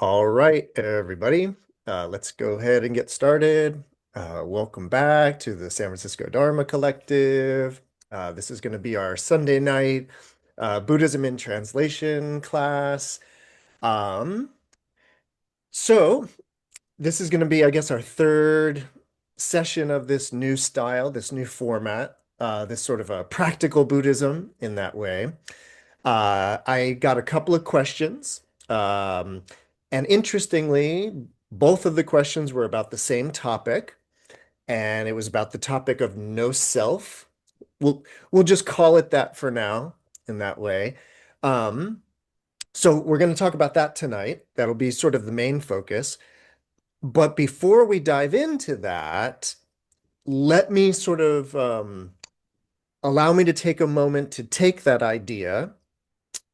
All right, everybody. Let's go ahead and get started. Welcome back to the San Francisco Dharma Collective. This is going to be our Sunday night Buddhism in Translation class. Um, so this is going to be, I guess, our third session of this new style, this new format, this sort of a practical Buddhism in that way. I got a couple of questions. And interestingly, both of the questions were about the same topic, and it was about the topic of no self. We'll just call it that for now, in that way. Um, so we're going to talk about that tonight. That'll be sort of the main focus. But before we dive into that, let me sort of allow me to take a moment to take that idea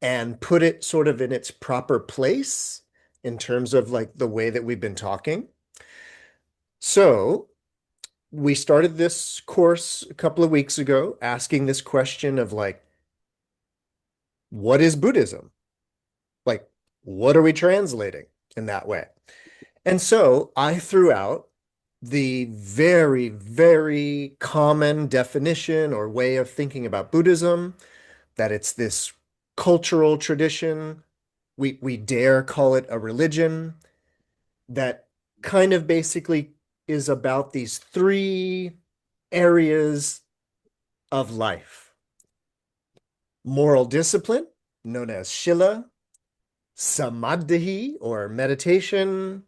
and put it sort of in its proper place in terms of like the way that we've been talking. So we started this course a couple of weeks ago asking this question of like, what is Buddhism? Like, what are we translating in that way? And so I threw out the very, very common definition or way of thinking about Buddhism, that it's this cultural tradition. We dare call it a religion that kind of basically is about these three areas of life: moral discipline, known as Sīla; Samādhi, or meditation;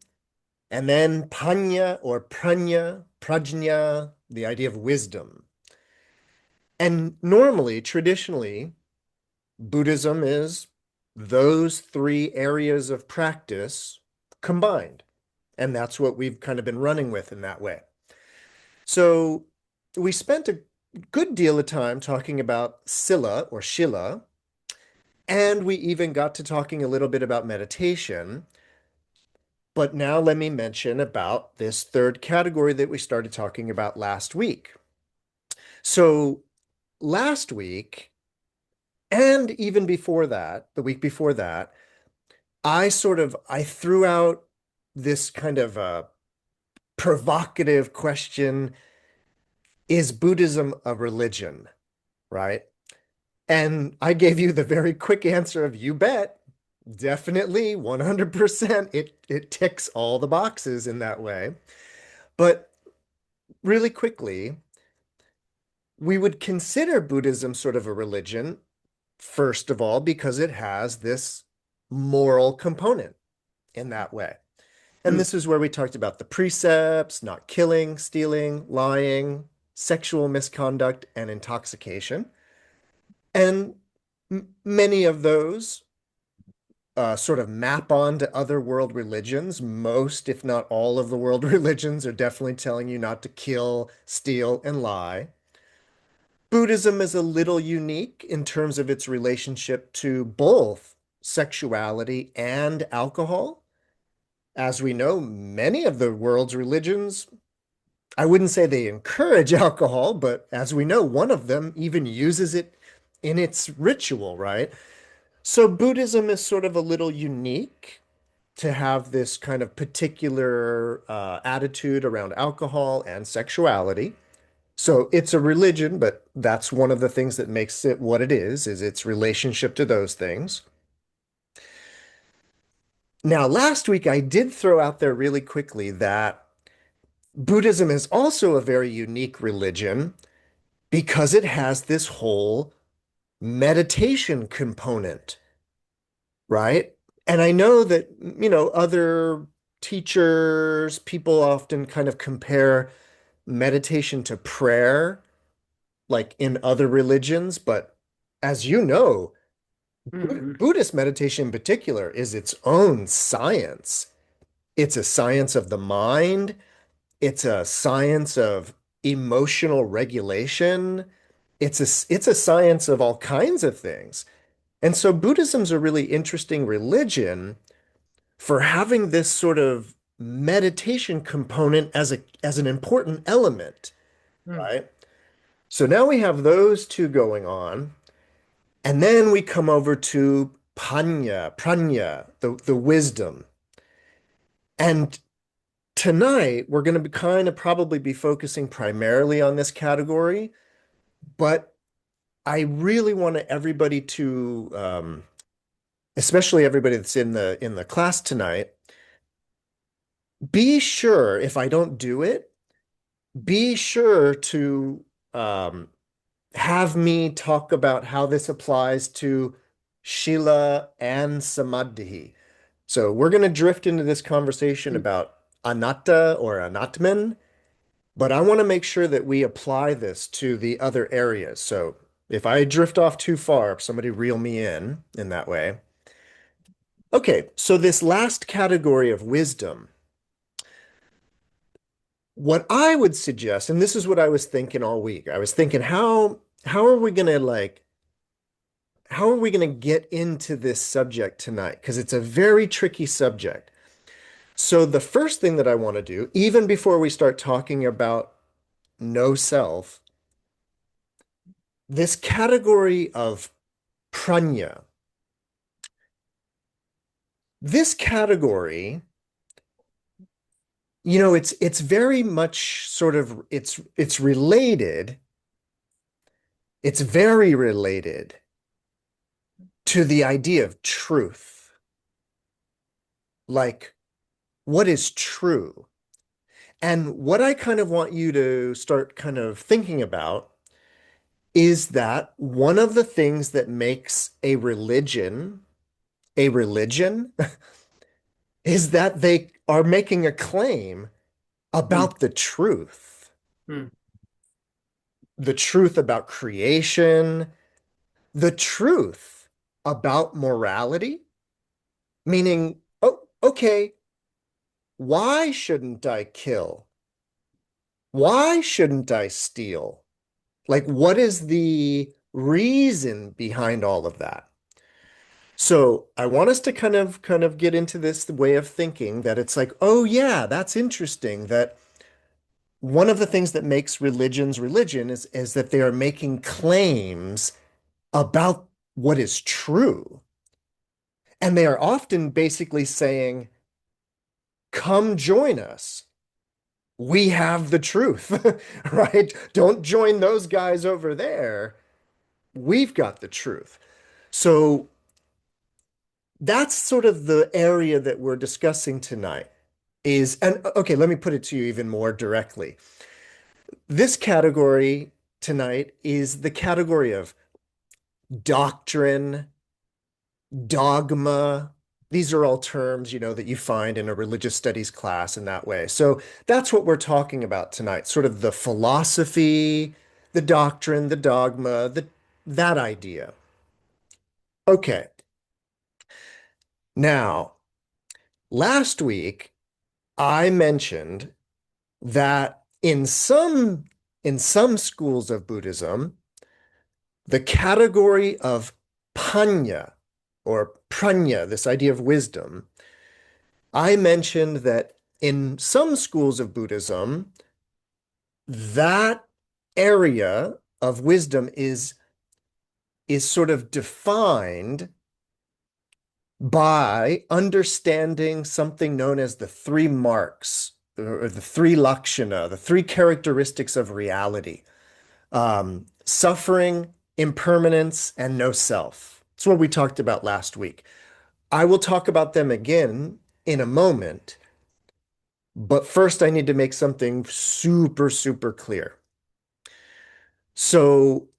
and then Paññā, or Prajñā, the idea of wisdom. And normally, traditionally, Buddhism is those three areas of practice combined. And that's what we've kind of been running with in that way. So we spent a good deal of time talking about Sīla or Shila, and we even got to talking a little bit about meditation. But now let me mention about this third category that we started talking about last week. So last week, and even before that, the week before that, I threw out this kind of a provocative question: is Buddhism a religion? Right? And I gave you the very quick answer of you bet. Definitely 100%. It ticks all the boxes in that way. But really quickly, we would consider Buddhism sort of a religion, first of all, because it has this moral component in that way. And Hmm. this is where we talked about the precepts: not killing, stealing, lying, sexual misconduct, and intoxication. And many of those sort of map on to other world religions. Most, if not all, of the world religions are definitely telling you not to kill, steal, and lie. Buddhism is a little unique in terms of its relationship to both sexuality and alcohol. As we know, many of the world's religions, I wouldn't say they encourage alcohol, but as we know, one of them even uses it in its ritual, right? So Buddhism is sort of a little unique to have this kind of particular attitude around alcohol and sexuality. So it's a religion, but that's one of the things that makes it what it is its relationship to those things. Now, last week I did throw out there really quickly that Buddhism is also a very unique religion because it has this whole meditation component, right? And I know that, other teachers, people often kind of compare meditation to prayer, like in other religions. But as you know, Hmm. Buddhist meditation in particular is its own science. It's a science of the mind, it's a science of emotional regulation. It's a science of all kinds of things. And so Buddhism's a really interesting religion for having this sort of meditation component as an important element, Hmm. right? So now we have those two going on, and then we come over to Prajñā, the wisdom. And tonight, we're going to be kind of probably be focusing primarily on this category, but I really want everybody to, especially everybody that's in the class tonight, be sure if I don't do it, be sure to um, have me talk about how this applies to Sīla and Samādhi. So we're going to drift into this conversation Mm. about Anatta or Anatman, but I want to make sure that we apply this to the other areas. So if I drift off too far, somebody reel me in that way. Okay, so this last category of wisdom, what I would suggest, and this is what I was thinking all week. I was thinking, how are we gonna how are we gonna get into this subject tonight? Because it's a very tricky subject. So the first thing that I want to do, even before we start talking about no self, this category of prajñā, this category, it's very much sort of it's related, it's very related to the idea of truth. Like, what is true? And what I kind of want you to start kind of thinking about is that one of the things that makes a religion is that they are making a claim Mm. about Mm. the truth about creation, the truth about morality, meaning, oh, okay, why shouldn't I kill? Why shouldn't I steal? Like, what is the reason behind all of that? So I want us to kind of get into this way of thinking that it's like, oh yeah, that's interesting that one of the things that makes religions religion is that they are making claims about what is true. And they are often basically saying, come join us. We have the truth, right? Don't join those guys over there. We've got the truth. So that's sort of the area that we're discussing tonight is, and okay, let me put it to you even more directly. This category tonight is the category of doctrine, dogma. These are all terms, that you find in a religious studies class in that way. So that's what we're talking about tonight, sort of the philosophy, the doctrine, the dogma, that idea. Okay. Now, last week I mentioned that in some schools of Buddhism, the category of Panya or Prajñā, this idea of wisdom, I mentioned that in some schools of Buddhism, that area of wisdom is sort of defined by understanding something known as the three marks or the three lakshana, the three characteristics of reality. Suffering, impermanence, and no self. It's what we talked about last week. I will talk about them again in a moment, but first I need to make something super, super clear. So,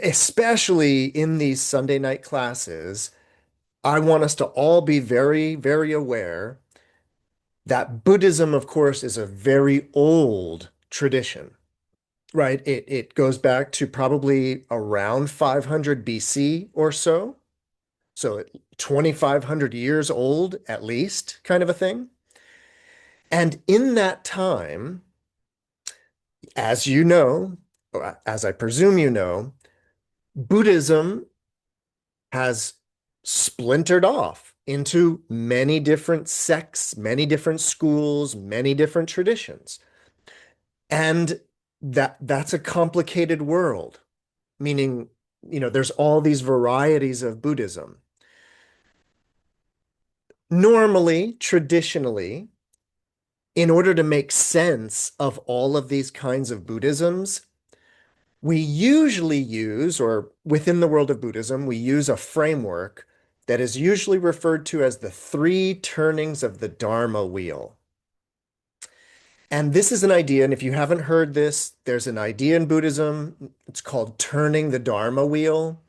especially in these Sunday night classes, I want us to all be very, very aware that Buddhism, of course, is a very old tradition, right? It goes back to probably around 500 BC or so. So 2,500 years old at least, kind of a thing. And in that time, as you know, or as I presume you know, Buddhism has splintered off into many different sects, many different schools, many different traditions. And that's a complicated world, meaning, there's all these varieties of Buddhism. Normally, traditionally, in order to make sense of all of these kinds of Buddhisms, we usually use, or within the world of Buddhism, we use a framework that is usually referred to as the three turnings of the Dharma wheel. And this is an idea, and if you haven't heard this, there's an idea in Buddhism. It's called turning the Dharma wheel.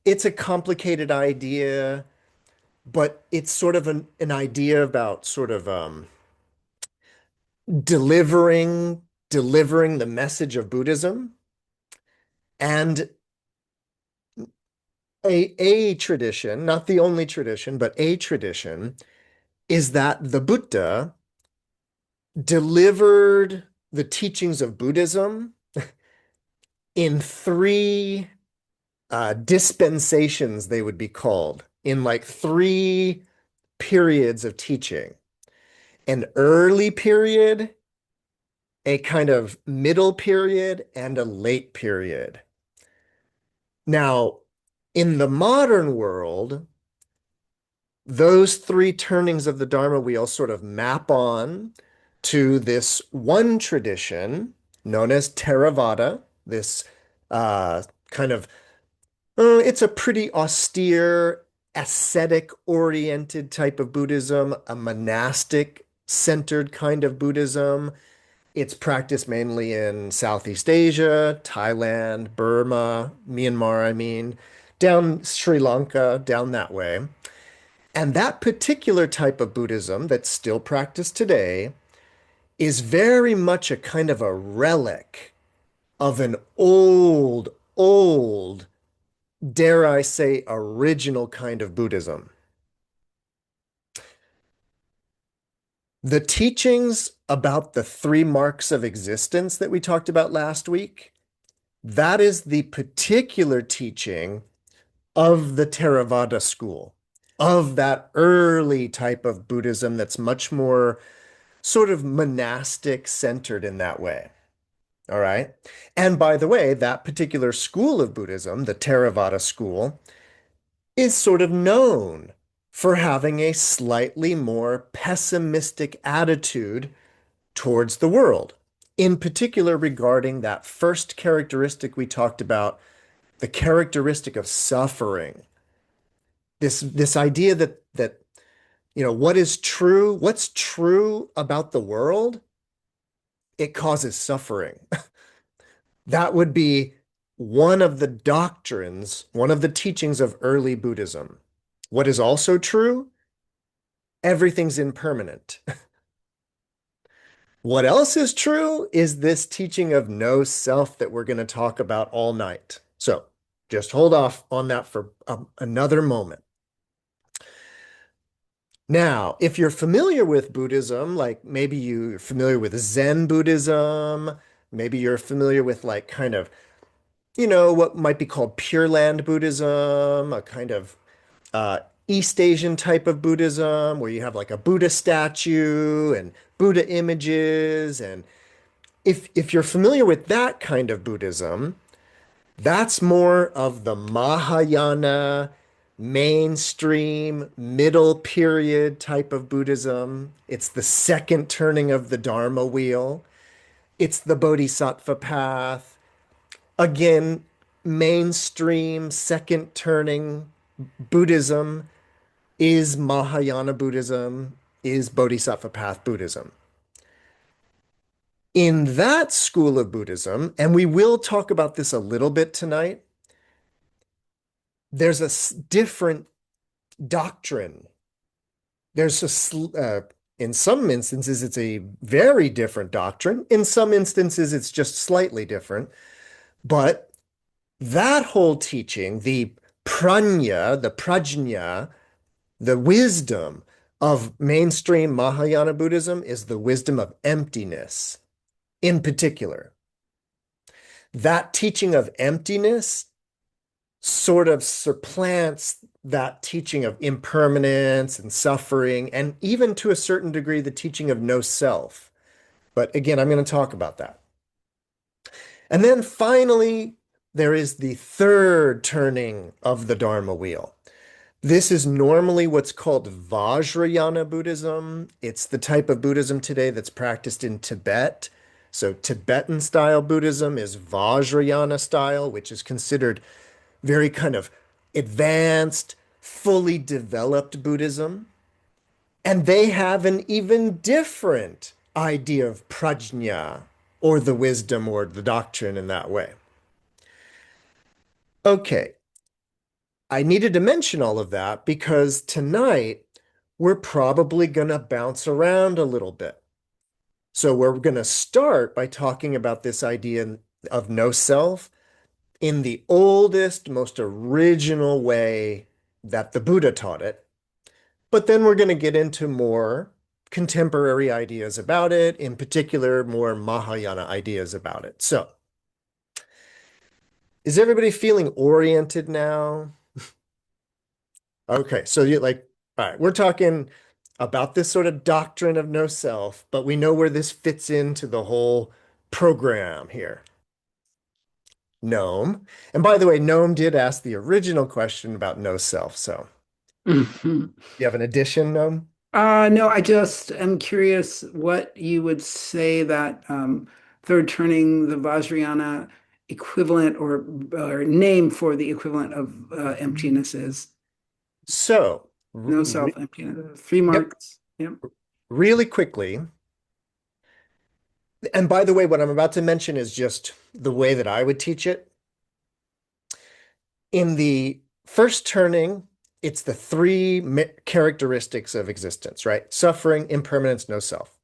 It's a complicated idea, but it's sort of an idea about sort of delivering the message of Buddhism. And a tradition, not the only tradition, but a tradition is that the Buddha delivered the teachings of Buddhism in three dispensations, they would be called, in like three periods of teaching. An early period, a kind of middle period, and a late period. Now, in the modern world, those three turnings of the Dharma wheel sort of map on to this one tradition known as Theravada, this kind of, it's a pretty austere, ascetic-oriented type of Buddhism, a monastic-centered kind of Buddhism. It's practiced mainly in Southeast Asia, Thailand, Burma, Myanmar, I mean, down Sri Lanka, down that way. And that particular type of Buddhism that's still practiced today is very much a kind of a relic of an old, dare I say, original kind of Buddhism. The teachings about the three marks of existence that we talked about last week, that is the particular teaching of the Theravada school, of that early type of Buddhism that's much more sort of monastic centered in that way. All right. And by the way, that particular school of Buddhism, the Theravada school, is sort of known for having a slightly more pessimistic attitude towards the world, in particular regarding that first characteristic we talked about, the characteristic of suffering. This idea that what is true, what's true about the world, it causes suffering. That would be one of the doctrines, one of the teachings of early Buddhism. What is also true? Everything's impermanent. What else is true is this teaching of no self that we're going to talk about all night. So just hold off on that for another moment. Now, if you're familiar with Buddhism, like maybe you're familiar with Zen Buddhism, maybe you're familiar with like kind of, what might be called Pure Land Buddhism, a kind of uh, East Asian type of Buddhism where you have like a Buddha statue and Buddha images. And if you're familiar with that kind of Buddhism, that's more of the Mahayana, mainstream, middle period type of Buddhism. It's the second turning of the Dharma wheel. It's the Bodhisattva path. Again, mainstream, second turning Buddhism is Mahayana Buddhism, is Bodhisattva path Buddhism. In that school of Buddhism, and we will talk about this a little bit tonight, there's a different doctrine. In some instances, it's a very different doctrine. In some instances, it's just slightly different. But that whole teaching, the prajñā, the wisdom of mainstream Mahayana Buddhism is the wisdom of emptiness in particular. That teaching of emptiness sort of supplants that teaching of impermanence and suffering, and even to a certain degree, the teaching of no self. But again, I'm going to talk about that. And then finally, there is the third turning of the Dharma wheel. This is normally what's called Vajrayana Buddhism. It's the type of Buddhism today that's practiced in Tibet. So Tibetan style Buddhism is Vajrayana style, which is considered very kind of advanced, fully developed Buddhism. And they have an even different idea of prajñā, or the wisdom or the doctrine in that way. Okay, I needed to mention all of that because tonight we're probably going to bounce around a little bit. So we're going to start by talking about this idea of no self in the oldest, most original way that the Buddha taught it. But then we're going to get into more contemporary ideas about it, in particular, more Mahayana ideas about it. So, is everybody feeling oriented now? Okay, so all right, we're talking about this sort of doctrine of no self, but we know where this fits into the whole program here. Gnome. And by the way, Gnome did ask the original question about no self. So, Mhm. you have an addition, Gnome? No, I just am curious what you would say that third turning the Vajrayana equivalent or name for the equivalent of emptiness is. So, No self-emptiness. Three yep, marks. Yep. really quickly. And by the way, what I'm about to mention is just the way that I would teach it. In the first turning, it's the three characteristics of existence, right? Suffering, impermanence, no self.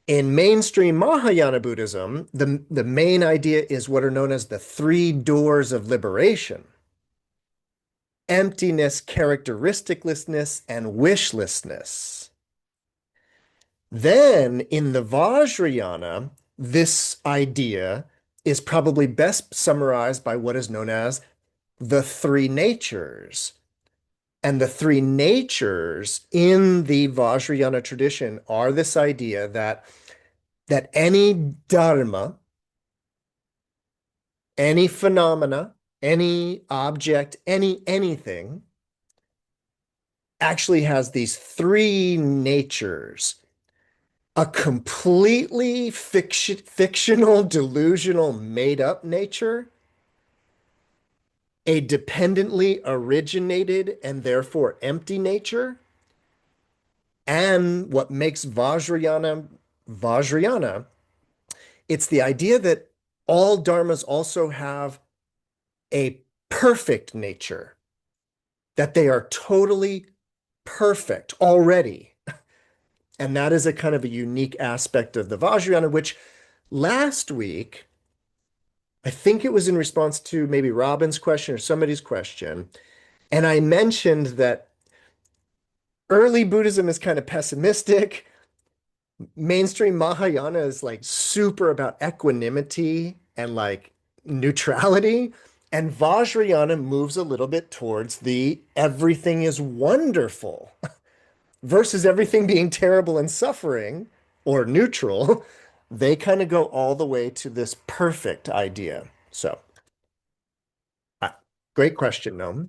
In mainstream Mahayana Buddhism, the main idea is what are known as the three doors of liberation: emptiness, characteristiclessness, and wishlessness. Then in the Vajrayana, this idea is probably best summarized by what is known as the three natures. And the three natures in the Vajrayana tradition are this idea that any dharma, any phenomena, any object, anything actually has these three natures: a completely fictional, delusional, made up nature, a dependently originated and therefore empty nature, and what makes Vajrayana, it's the idea that all dharmas also have a perfect nature, that they are totally perfect already. And that is a kind of a unique aspect of the Vajrayana, which last week, I think it was in response to maybe Robin's question or somebody's question, and I mentioned that early Buddhism is kind of pessimistic. Mainstream Mahayana is like super about equanimity and like neutrality. And Vajrayana moves a little bit towards the everything is wonderful versus everything being terrible and suffering or neutral. They kind of go all the way to this perfect idea. So, uh, great question, Noam.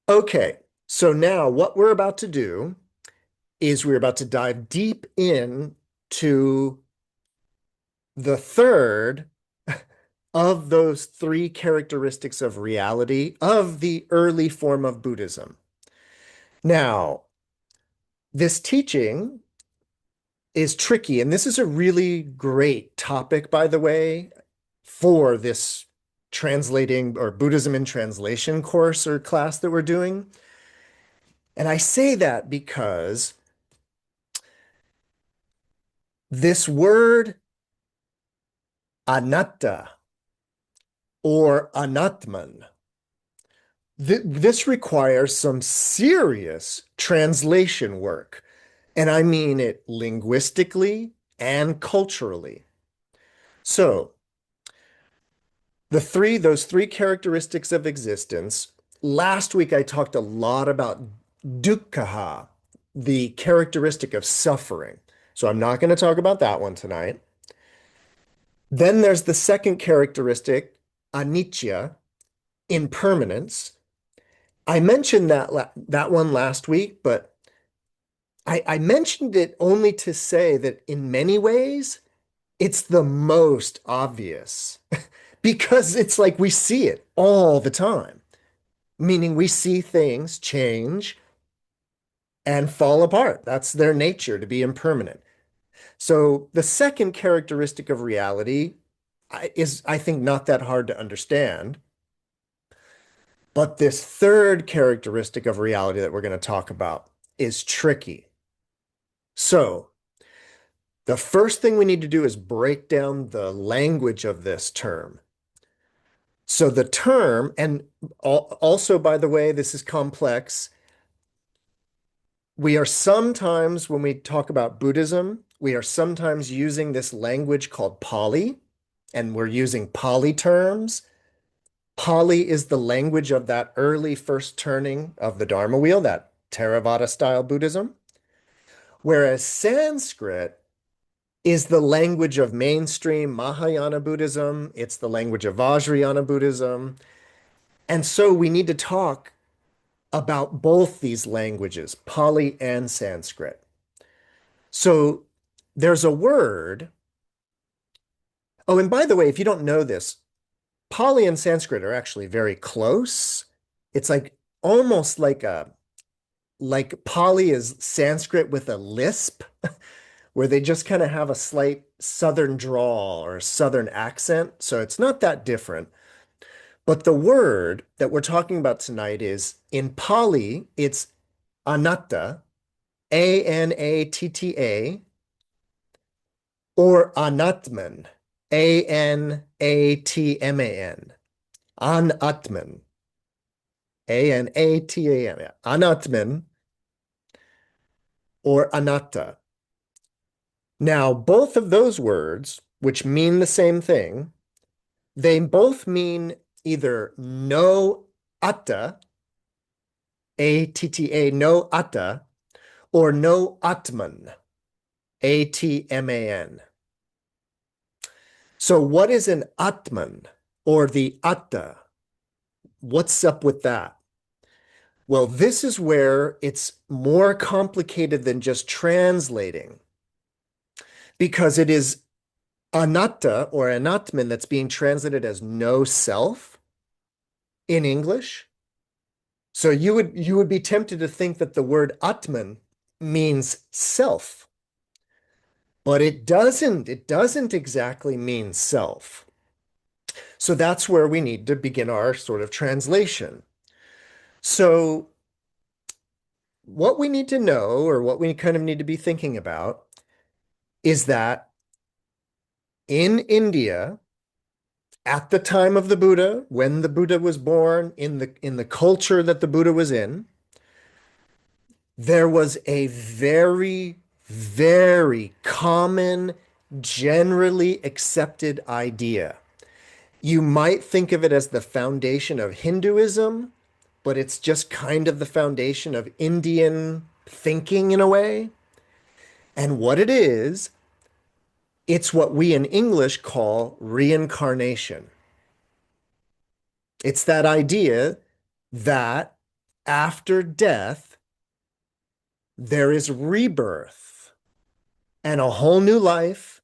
Okay, so now what we're about to do is we're about to dive deep in to the third of those three characteristics of reality of the early form of Buddhism. Now, this teaching is tricky, and this is a really great topic, by the way, for this translating or Buddhism in translation course or class that we're doing. And I say that because this word anatta or anatman, this requires some serious translation work. And I mean it linguistically and culturally. So, those three characteristics of existence. Last week, I talked a lot about dukkha, the characteristic of suffering. So I'm not going to talk about that one tonight. Then there's the second characteristic, anicca, impermanence. I mentioned that one last week, but I mentioned it only to say that in many ways, it's the most obvious because it's like we see it all the time, meaning we see things change and fall apart. That's their nature to be impermanent. So the second characteristic of reality is, I think, not that hard to understand. But this third characteristic of reality that we're going to talk about is tricky. So the first thing we need to do is break down the language of this term. So the term, and also, by the way, this is complex. We are sometimes, when we talk about Buddhism, we are sometimes using this language called Pali, and we're using Pali terms. Pali is the language of that early first turning of the Dharma wheel, that Theravada style Buddhism, whereas Sanskrit is the language of mainstream Mahayana Buddhism. It's the language of Vajryana Buddhism. And so we need to talk about both these languages, Pali and Sanskrit. So there's a word. Oh, and by the way, if you don't know this, Pali and Sanskrit are actually very close. It's like almost like Pali is Sanskrit with a lisp, where they just kind of have a slight southern drawl or southern accent. So it's not that different. But the word that we're talking about tonight is in Pali, it's anatta, Anatta, or anatman, Anatman, anatman, Anatman, anatman, or anatta. Now, both of those words, which mean the same thing, they both mean either no atta, atta, no atta, or no atman, atman. So what is an atman or the atta? What's up with that? Well, this is where it's more complicated than just translating because it is anatta or anatman that's being translated as no self in English. So you would be tempted to think that the word atman means self, but it doesn't. It doesn't exactly mean self. So that's where we need to begin our sort of translation. So what we need to know, or what we kind of need to be thinking about, is that in India, at the time of the Buddha, when the Buddha was born, in the culture that the Buddha was in, there was a very, very common, generally accepted idea. You might think of it as the foundation of Hinduism, but it's just kind of the foundation of Indian thinking in a way. And what it is, it's what we in English call reincarnation. It's that idea that after death, there is rebirth and a whole new life,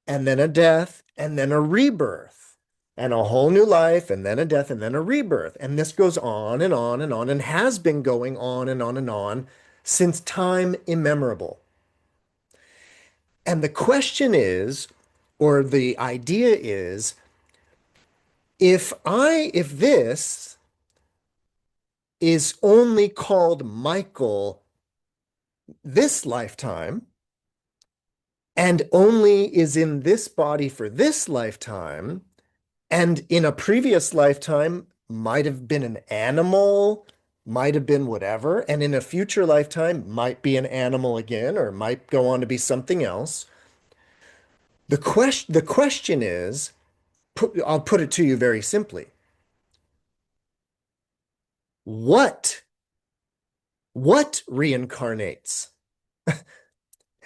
and then a death, and then a rebirth, and a whole new life, and then a death, and then a rebirth. And this goes on and on and on, and has been going on and on and on since time immemorable. And the question is, or the idea is, if this is only called Michael this lifetime, and only is in this body for this lifetime, and in a previous lifetime might have been an animal, might have been whatever, and in a future lifetime might be an animal again, or might go on to be something else. The question is, I'll put it to you very simply. What what reincarnates?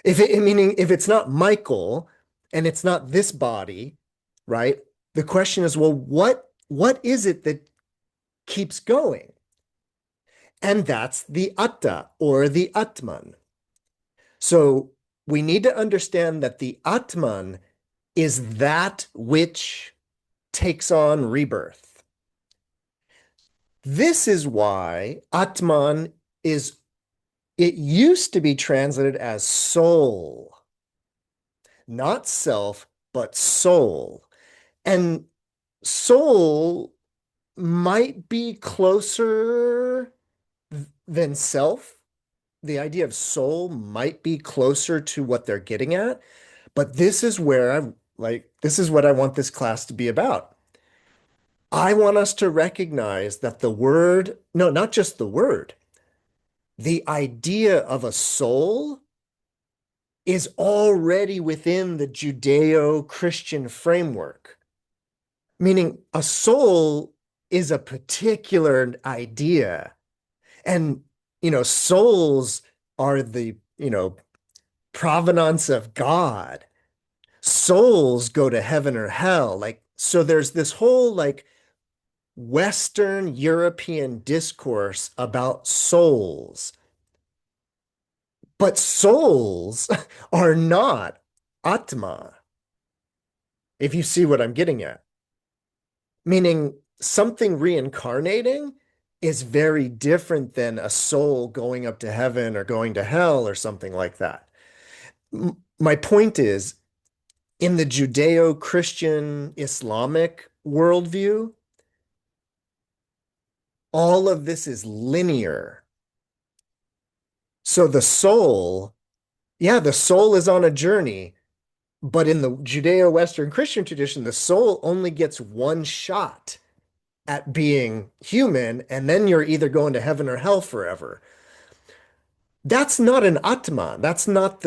Meaning if it's not Michael and it's not this body, right? The question is, well, what is it that keeps going? And that's the Atta or the Atman. So we need to understand that the Atman is that which takes on rebirth. This is why Atman is, it used to be translated as soul, not self, but soul. And soul might be closer than self. The idea of soul might be closer to what they're getting at, but this is where this is what I want this class to be about. I want us to recognize that the word, no, not just the word, the idea of a soul is already within the Judeo-Christian framework, meaning a soul is a particular idea. And, souls are the, provenance of God. Souls go to heaven or hell. So there's this whole Western European discourse about souls. But souls are not Atma, if you see what I'm getting at. Meaning something reincarnating is very different than a soul going up to heaven or going to hell or something like that. My point is, in the Judeo-Christian Islamic worldview, all of this is linear. So the soul, yeah, the soul is on a journey, but in the Judeo-Western Christian tradition, the soul only gets one shot at being human, and then you're either going to heaven or hell forever. That's not an Atma. That's not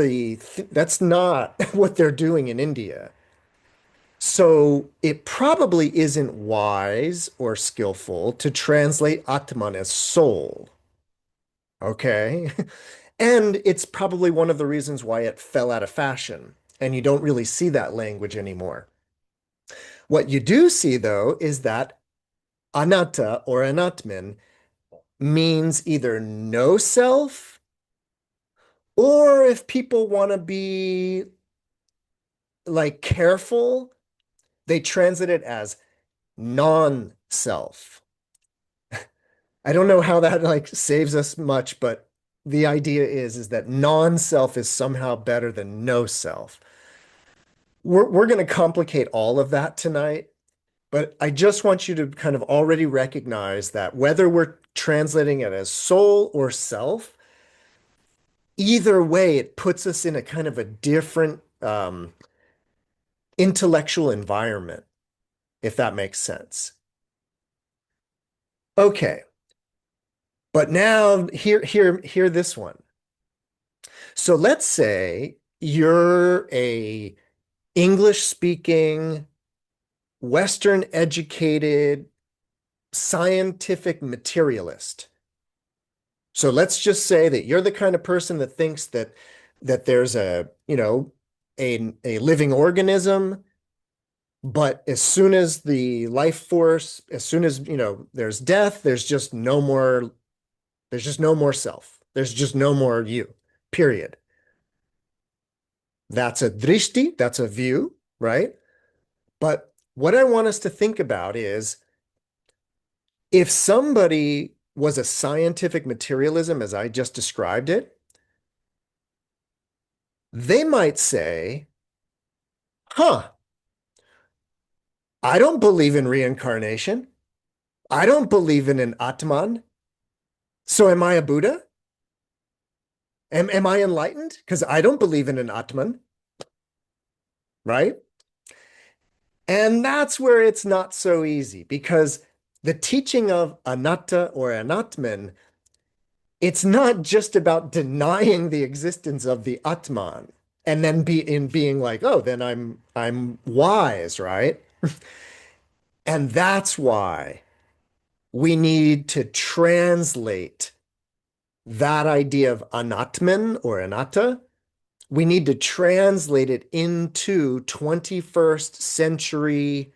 what they're doing in India. So it probably isn't wise or skillful to translate Atman as soul. Okay. And it's probably one of the reasons why it fell out of fashion. And you don't really see that language anymore. What you do see, though, is that anatta or anatman means either no self, or if people want to be careful, they translate it as non-self. I don't know how that saves us much, but the idea is that non-self is somehow better than no self. We're going to complicate all of that tonight, but I just want you to kind of already recognize that whether we're translating it as soul or self, either way, it puts us in a kind of a different intellectual environment, if that makes sense. Okay, but now hear this one. So let's say you're a English speaking, Western educated, scientific materialist. So let's just say that you're the kind of person that thinks that there's a living organism, but as soon as the life force, as soon as, there's death, there's just no more self. There's just no more you, period. That's a drishti, that's a view, right? But what I want us to think about is if somebody was a scientific materialism, as I just described it, they might say, huh, I don't believe in reincarnation. I don't believe in an Atman. So am I a Buddha? Am I enlightened? Because I don't believe in an Atman, right? And that's where it's not so easy because the teaching of anatta or anatman, it's not just about denying the existence of the Atman and then being like, oh, then I'm wise, right? And that's why we need to translate that idea of anatman or anatta. We need to translate it into 21st century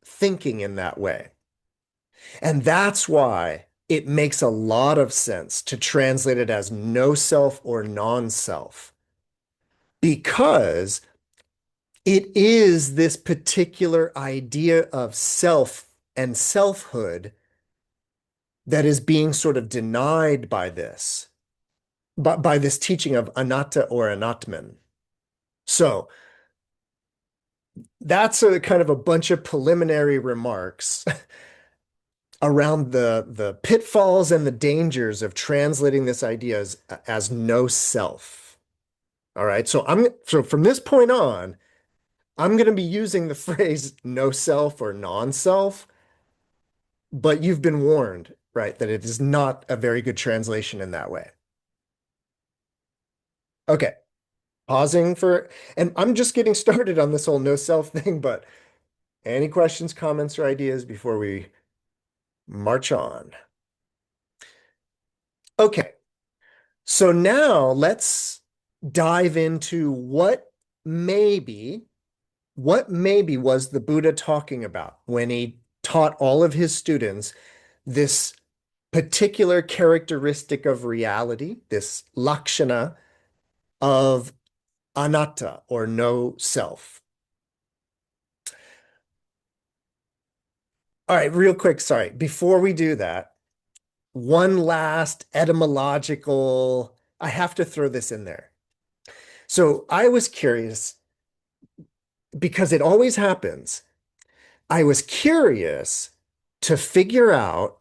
thinking in that way. And that's why it makes a lot of sense to translate it as no self or non-self because it is this particular idea of self and selfhood that is being sort of denied by this, by this teaching of anatta or anatman. So that's a kind of a bunch of preliminary remarks around the pitfalls and the dangers of translating this idea as no self. All right. So from this point on, I'm going to be using the phrase no self or non-self, but you've been warned, right, that it is not a very good translation in that way. Okay. Pausing for, and I'm just getting started on this whole no self thing, but any questions, comments, or ideas before we march on? Okay. So now let's dive into maybe, what maybe was the Buddha talking about when he taught all of his students this particular characteristic of reality, this lakshana of anatta or no self. All right, real quick, sorry. Before we do that, one last etymological, I have to throw this in there. So I was curious because it always happens. I was curious to figure out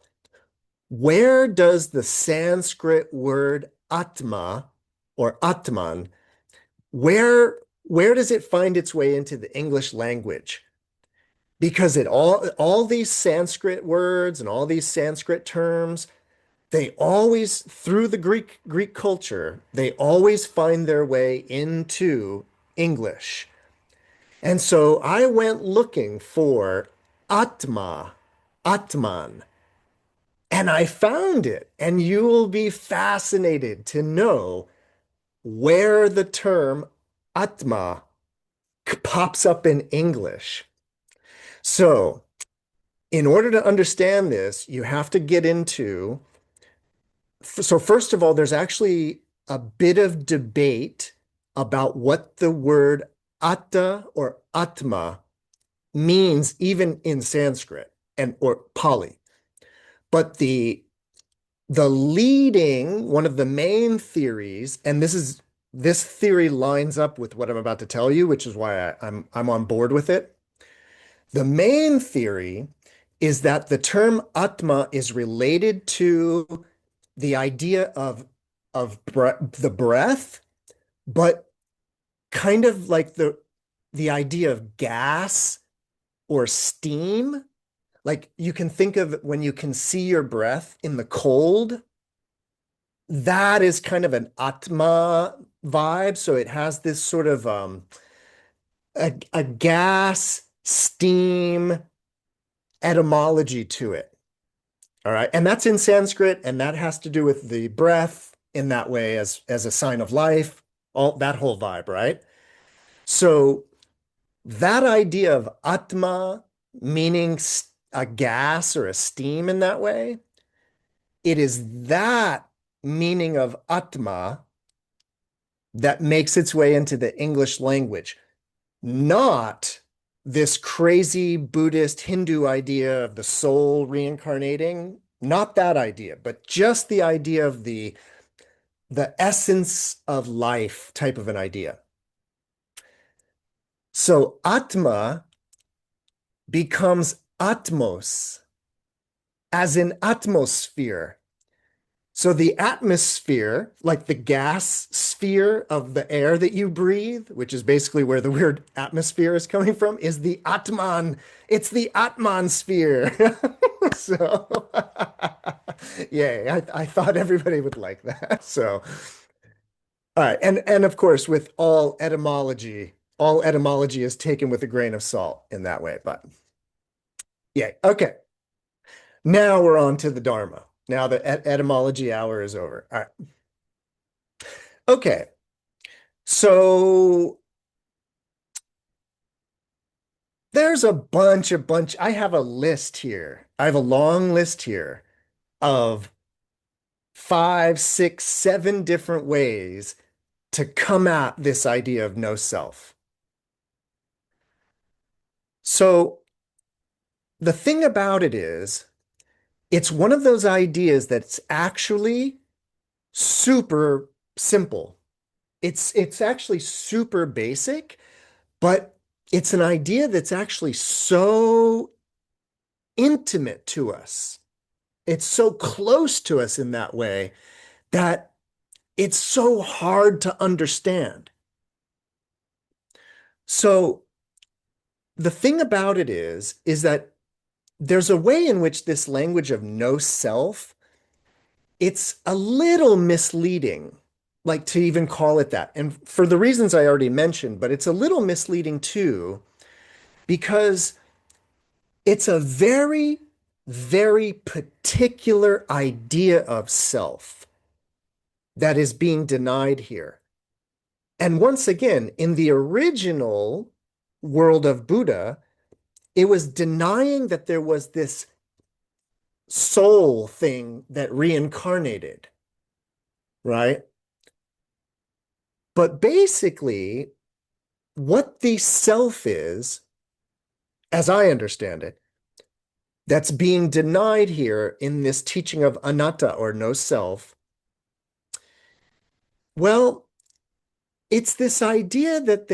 where does the Sanskrit word atma or atman, where does it find its way into the English language? Because all these Sanskrit words and all these Sanskrit terms, they always through the Greek culture, they always find their way into English. And so I went looking for Atma, Atman, and I found it. And you will be fascinated to know where the term Atma pops up in English. So, in order to understand this, you have to get into. So, first of all, there's actually a bit of debate about what the word atta or atma means even in Sanskrit and or Pali. But the leading one of the main theories, and this theory lines up with what I'm about to tell you, which is why I'm on board with it. The main theory is that the term Atma is related to the idea of the breath, but kind of like the idea of gas or steam. Like you can think of when you can see your breath in the cold, that is kind of an Atma vibe. So it has this sort of a gas, steam etymology to it. All right. And that's in Sanskrit, and that has to do with the breath in that way as a sign of life, all that whole vibe, right? So that idea of Atma meaning a gas or a steam in that way, it is that meaning of Atma that makes its way into the English language, not this crazy Buddhist Hindu idea of the soul reincarnating, not that idea, but just the idea of the essence of life type of an idea. So Atma becomes Atmos, as in atmosphere. So the atmosphere, like the gas sphere of the air that you breathe, which is basically where the word atmosphere is coming from, is the Atman. It's the Atman sphere. So, yay, I thought everybody would like that. So, all right. And of course, with all etymology is taken with a grain of salt in that way. But yeah, okay. Now we're on to the Dharma. Now the etymology hour is over. All right. Okay. So there's a bunch. I have a list here. I have a long list here of five, six, seven different ways to come at this idea of no self. So the thing about it is, it's one of those ideas that's actually super simple. It's actually super basic, but it's an idea that's actually so intimate to us. It's so close to us in that way that it's so hard to understand. So the thing about it is that there's a way in which this language of no self, it's a little misleading, like to even call it that. And for the reasons I already mentioned, but it's a little misleading too, because it's a very, very particular idea of self that is being denied here. And once again, in the original world of Buddha, it was denying that there was this soul thing that reincarnated, right? But basically, what the self is, as I understand it, that's being denied here in this teaching of anatta or no self, well, it's this idea that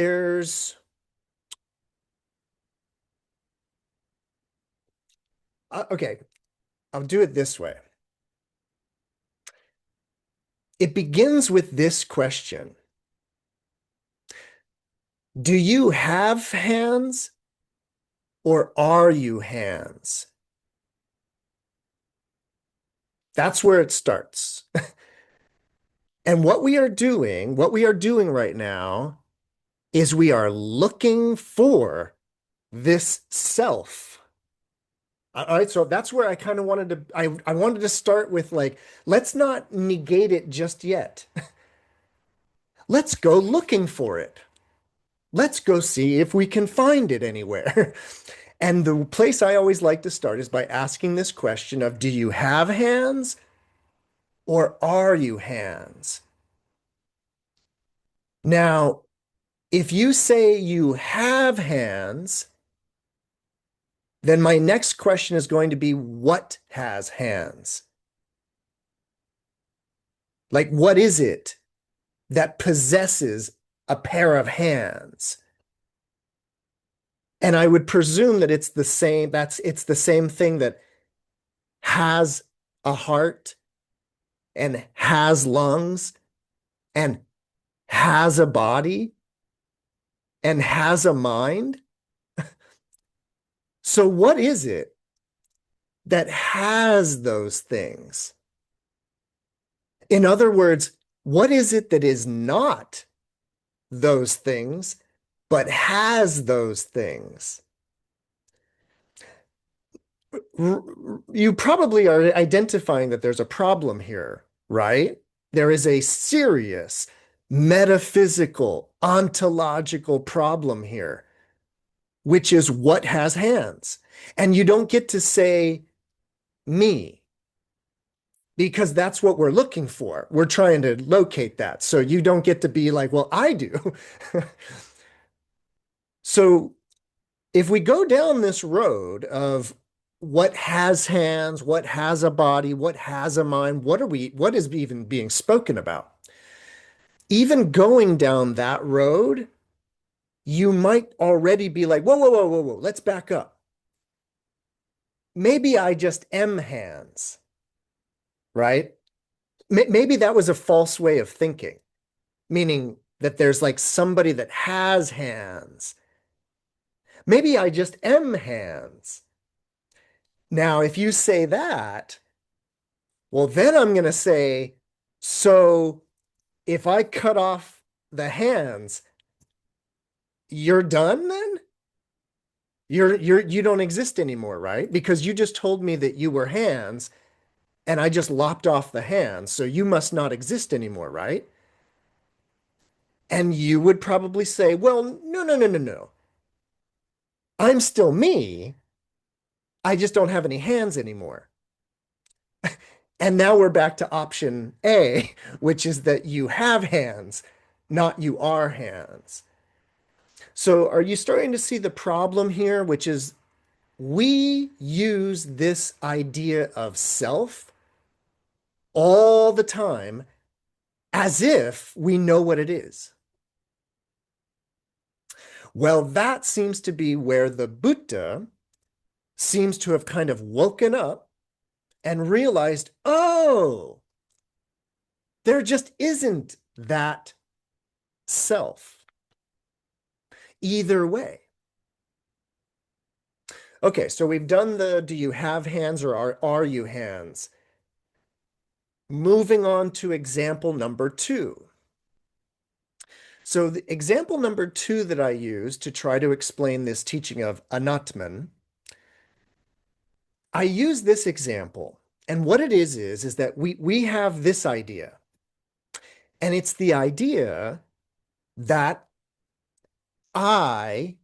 okay, I'll do it this way. It begins with this question. Do you have hands or are you hands? That's where it starts. And what we are doing right now is we are looking for this self. All right, so that's where I kind of wanted to I wanted to start with like, let's not negate it just yet. Let's go looking for it. Let's go see if we can find it anywhere. And the place I always like to start is by asking this question of, do you have hands or are you hands? Now, if you say you have hands, then my next question is going to be, what has hands? Like, what is it that possesses a pair of hands? And I would presume that it's the same thing that has a heart and has lungs and has a body and has a mind. So what is it that has those things? In other words, what is it that is not those things, but has those things? You probably are identifying that there's a problem here, right? There is a serious metaphysical, ontological problem here, which is what has hands. And you don't get to say me, because that's what we're looking for. We're trying to locate that. So you don't get to be like, well, I do. So if we go down this road of what has hands, what has a body, what has a mind, what is even being spoken about? Even going down that road, you might already be like, whoa, whoa, whoa, whoa, whoa, let's back up. Maybe I just am hands, right? Maybe that was a false way of thinking, meaning that there's like somebody that has hands. Maybe I just am hands. Now, if you say that, well, then I'm going to say, so if I cut off the hands, you're done then? You don't exist anymore, right? Because you just told me that you were hands and I just lopped off the hands, so you must not exist anymore, right? And you would probably say, well, no, no, no, no, no. I'm still me. I just don't have any hands anymore. And now we're back to option A, which is that you have hands, not you are hands. So are you starting to see the problem here, which is we use this idea of self all the time as if we know what it is. Well, that seems to be where the Buddha seems to have kind of woken up and realized, oh, there just isn't that self either way. Okay, so we've done the do you have hands or are you hands? Moving on to example number 2. So the example number 2 that I use to try to explain this teaching of Anatman, I use this example. And what it is that we have this idea. And it's the idea that I,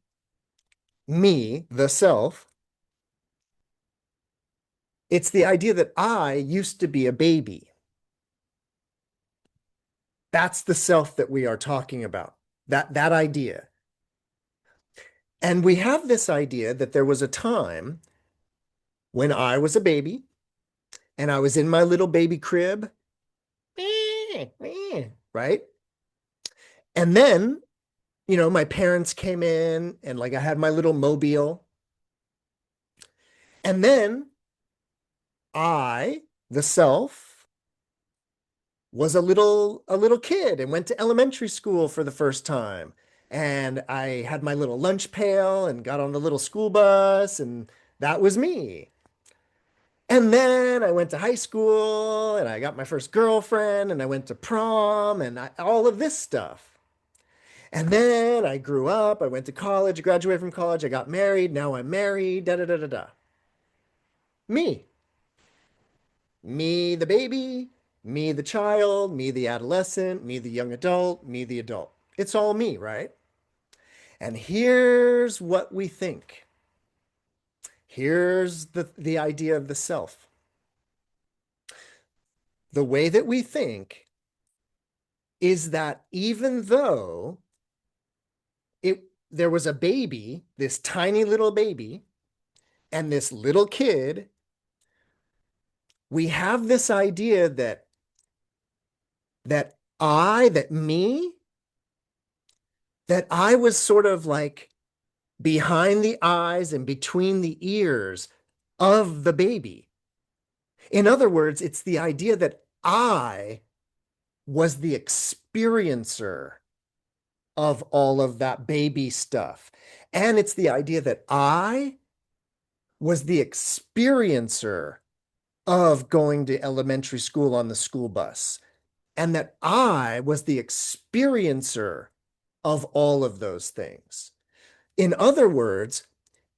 me, the self, it's the idea that I used to be a baby. That's the self that we are talking about, that idea. And we have this idea that there was a time when I was a baby and I was in my little baby crib, right? And then, my parents came in and like I had my little mobile. And then I, the self, was a little kid and went to elementary school for the first time. And I had my little lunch pail and got on the little school bus, and that was me. And then I went to high school and I got my first girlfriend and I went to prom and all of this stuff. And then I grew up, I went to college, graduated from college, I got married, now I'm married, da da da da da. Me. Me, the baby, me, the child, me, the adolescent, me, the young adult, me, the adult. It's all me, right? And here's what we think. Here's the idea of the self. The way that we think is that even though there was a baby, this tiny little baby, and this little kid, we have this idea that I was sort of like behind the eyes and between the ears of the baby. In other words, it's the idea that I was the experiencer of all of that baby stuff. And it's the idea that I was the experiencer of going to elementary school on the school bus, and that I was the experiencer of all of those things. In other words,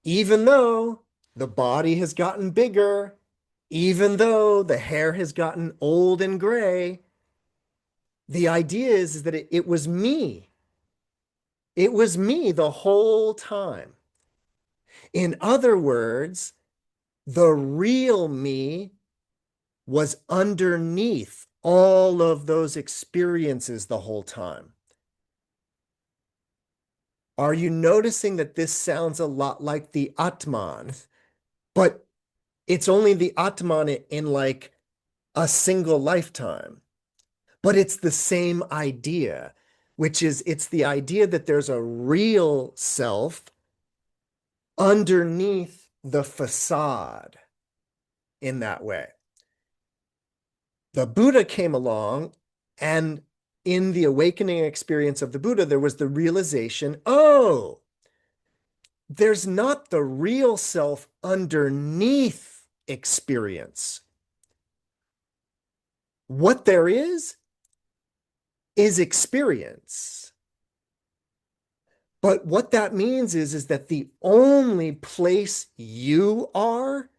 even though the body has gotten bigger, even though the hair has gotten old and gray, the idea is that it was me. It was me the whole time. In other words, the real me was underneath all of those experiences the whole time. Are you noticing that this sounds a lot like the Atman, but it's only the Atman in like a single lifetime? But it's the same idea, which is it's the idea that there's a real self underneath the facade in that way. The Buddha came along, and in the awakening experience of the Buddha, there was the realization, oh, there's not the real self underneath experience. What there is experience. But what that means is that the only place you are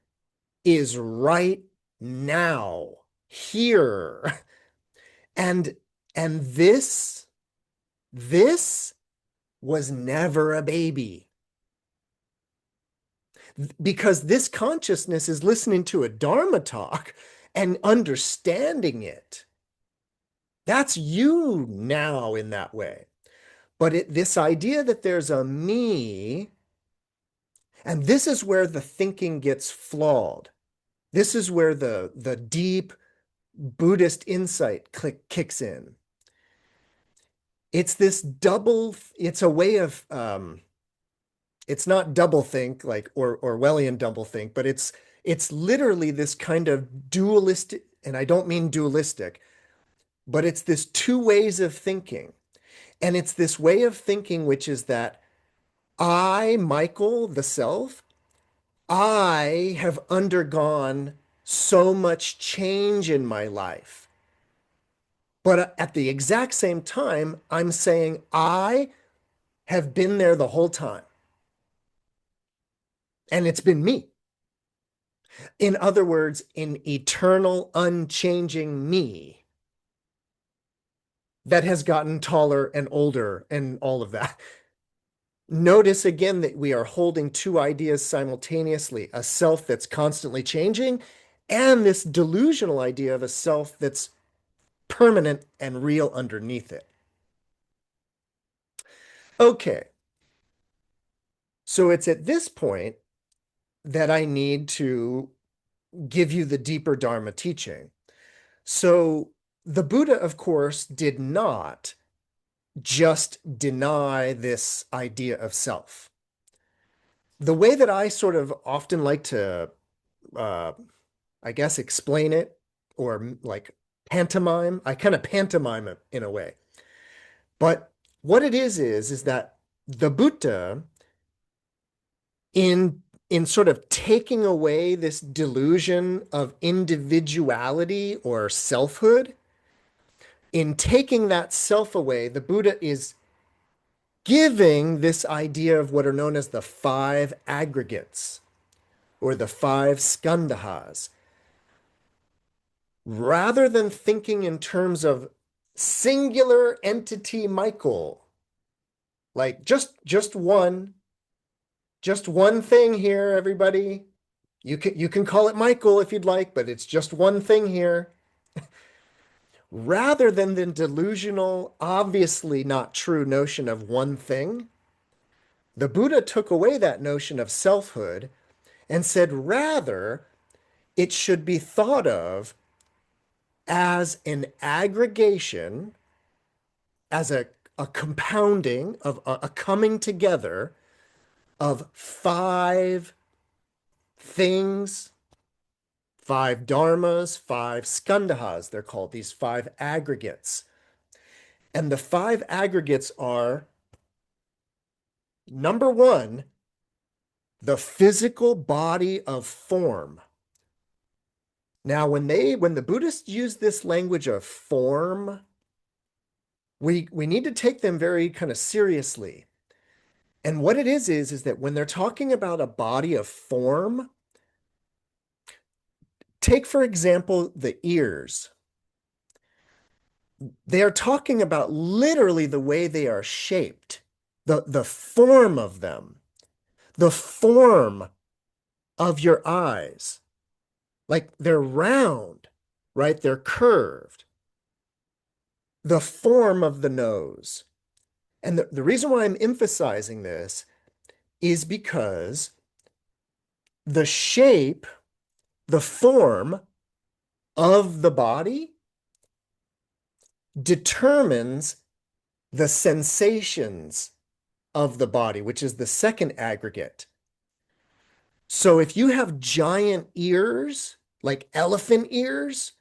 is right now, here. And this was never a baby. Because this consciousness is listening to a Dharma talk and understanding it. That's you now in that way. But this idea that there's a me, and this is where the thinking gets flawed. This is where the deep Buddhist insight kicks in. It's this double, it's a way of, it's not double think like or Orwellian double think, but it's literally this kind of dualistic, and I don't mean dualistic, but it's this two ways of thinking. And it's this way of thinking, which is that I, Michael, the self, I have undergone so much change in my life. But at the exact same time, I'm saying I have been there the whole time. And it's been me. In other words, an eternal, unchanging me that has gotten taller and older and all of that. Notice again that we are holding two ideas simultaneously, a self that's constantly changing and this delusional idea of a self that's permanent and real underneath it. Okay, so it's at this point that I need to give you the deeper Dharma teaching. So the Buddha, of course, did not just deny this idea of self. The way that I sort of often like to, uh, I guess, explain it or like pantomime, I kind of pantomime it in a way. But what it is that the Buddha, in in sort of taking away this delusion of individuality or selfhood, in taking that self away, the Buddha is giving this idea of what are known as the five aggregates or the five skandhas. Rather than thinking in terms of singular entity Michael, like just one thing here, everybody. You can call it Michael if you'd like, but it's just one thing here. Rather than the delusional, obviously not true notion of one thing, the Buddha took away that notion of selfhood and said rather it should be thought of as an aggregation, as a compounding of a coming together of five things, five dharmas, five skandhas, they're called, these five aggregates. And the five aggregates are number one, the physical body of form. Now, when the Buddhists use this language of form, we need to take them very kind of seriously. And what it is that when they're talking about a body of form, take, for example, the ears. They are talking about literally the way they are shaped, the form of them, the form of your eyes. Like they're round, right? They're curved. The form of the nose. And the reason why I'm emphasizing this is because the shape, the form of the body determines the sensations of the body, which is the second aggregate. So if you have giant ears, like elephant ears,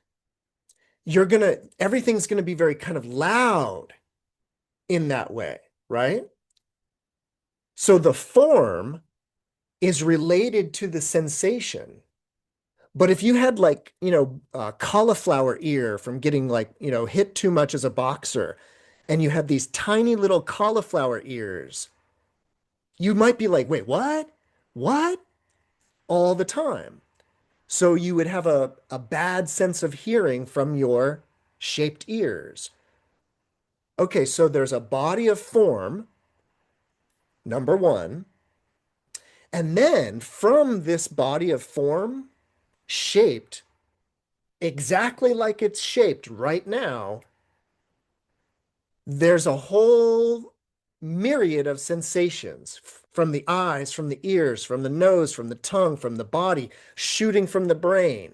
everything's gonna be very kind of loud in that way, right? So the form is related to the sensation. But if you had like, a cauliflower ear from getting like, hit too much as a boxer, and you had these tiny little cauliflower ears, you might be like, wait, what? What? All the time. So you would have a bad sense of hearing from your shaped ears. Okay, so there's a body of form, number one. And then from this body of form, shaped, exactly like it's shaped right now, there's a whole myriad of sensations from the eyes, from the ears, from the nose, from the tongue, from the body, shooting from the brain.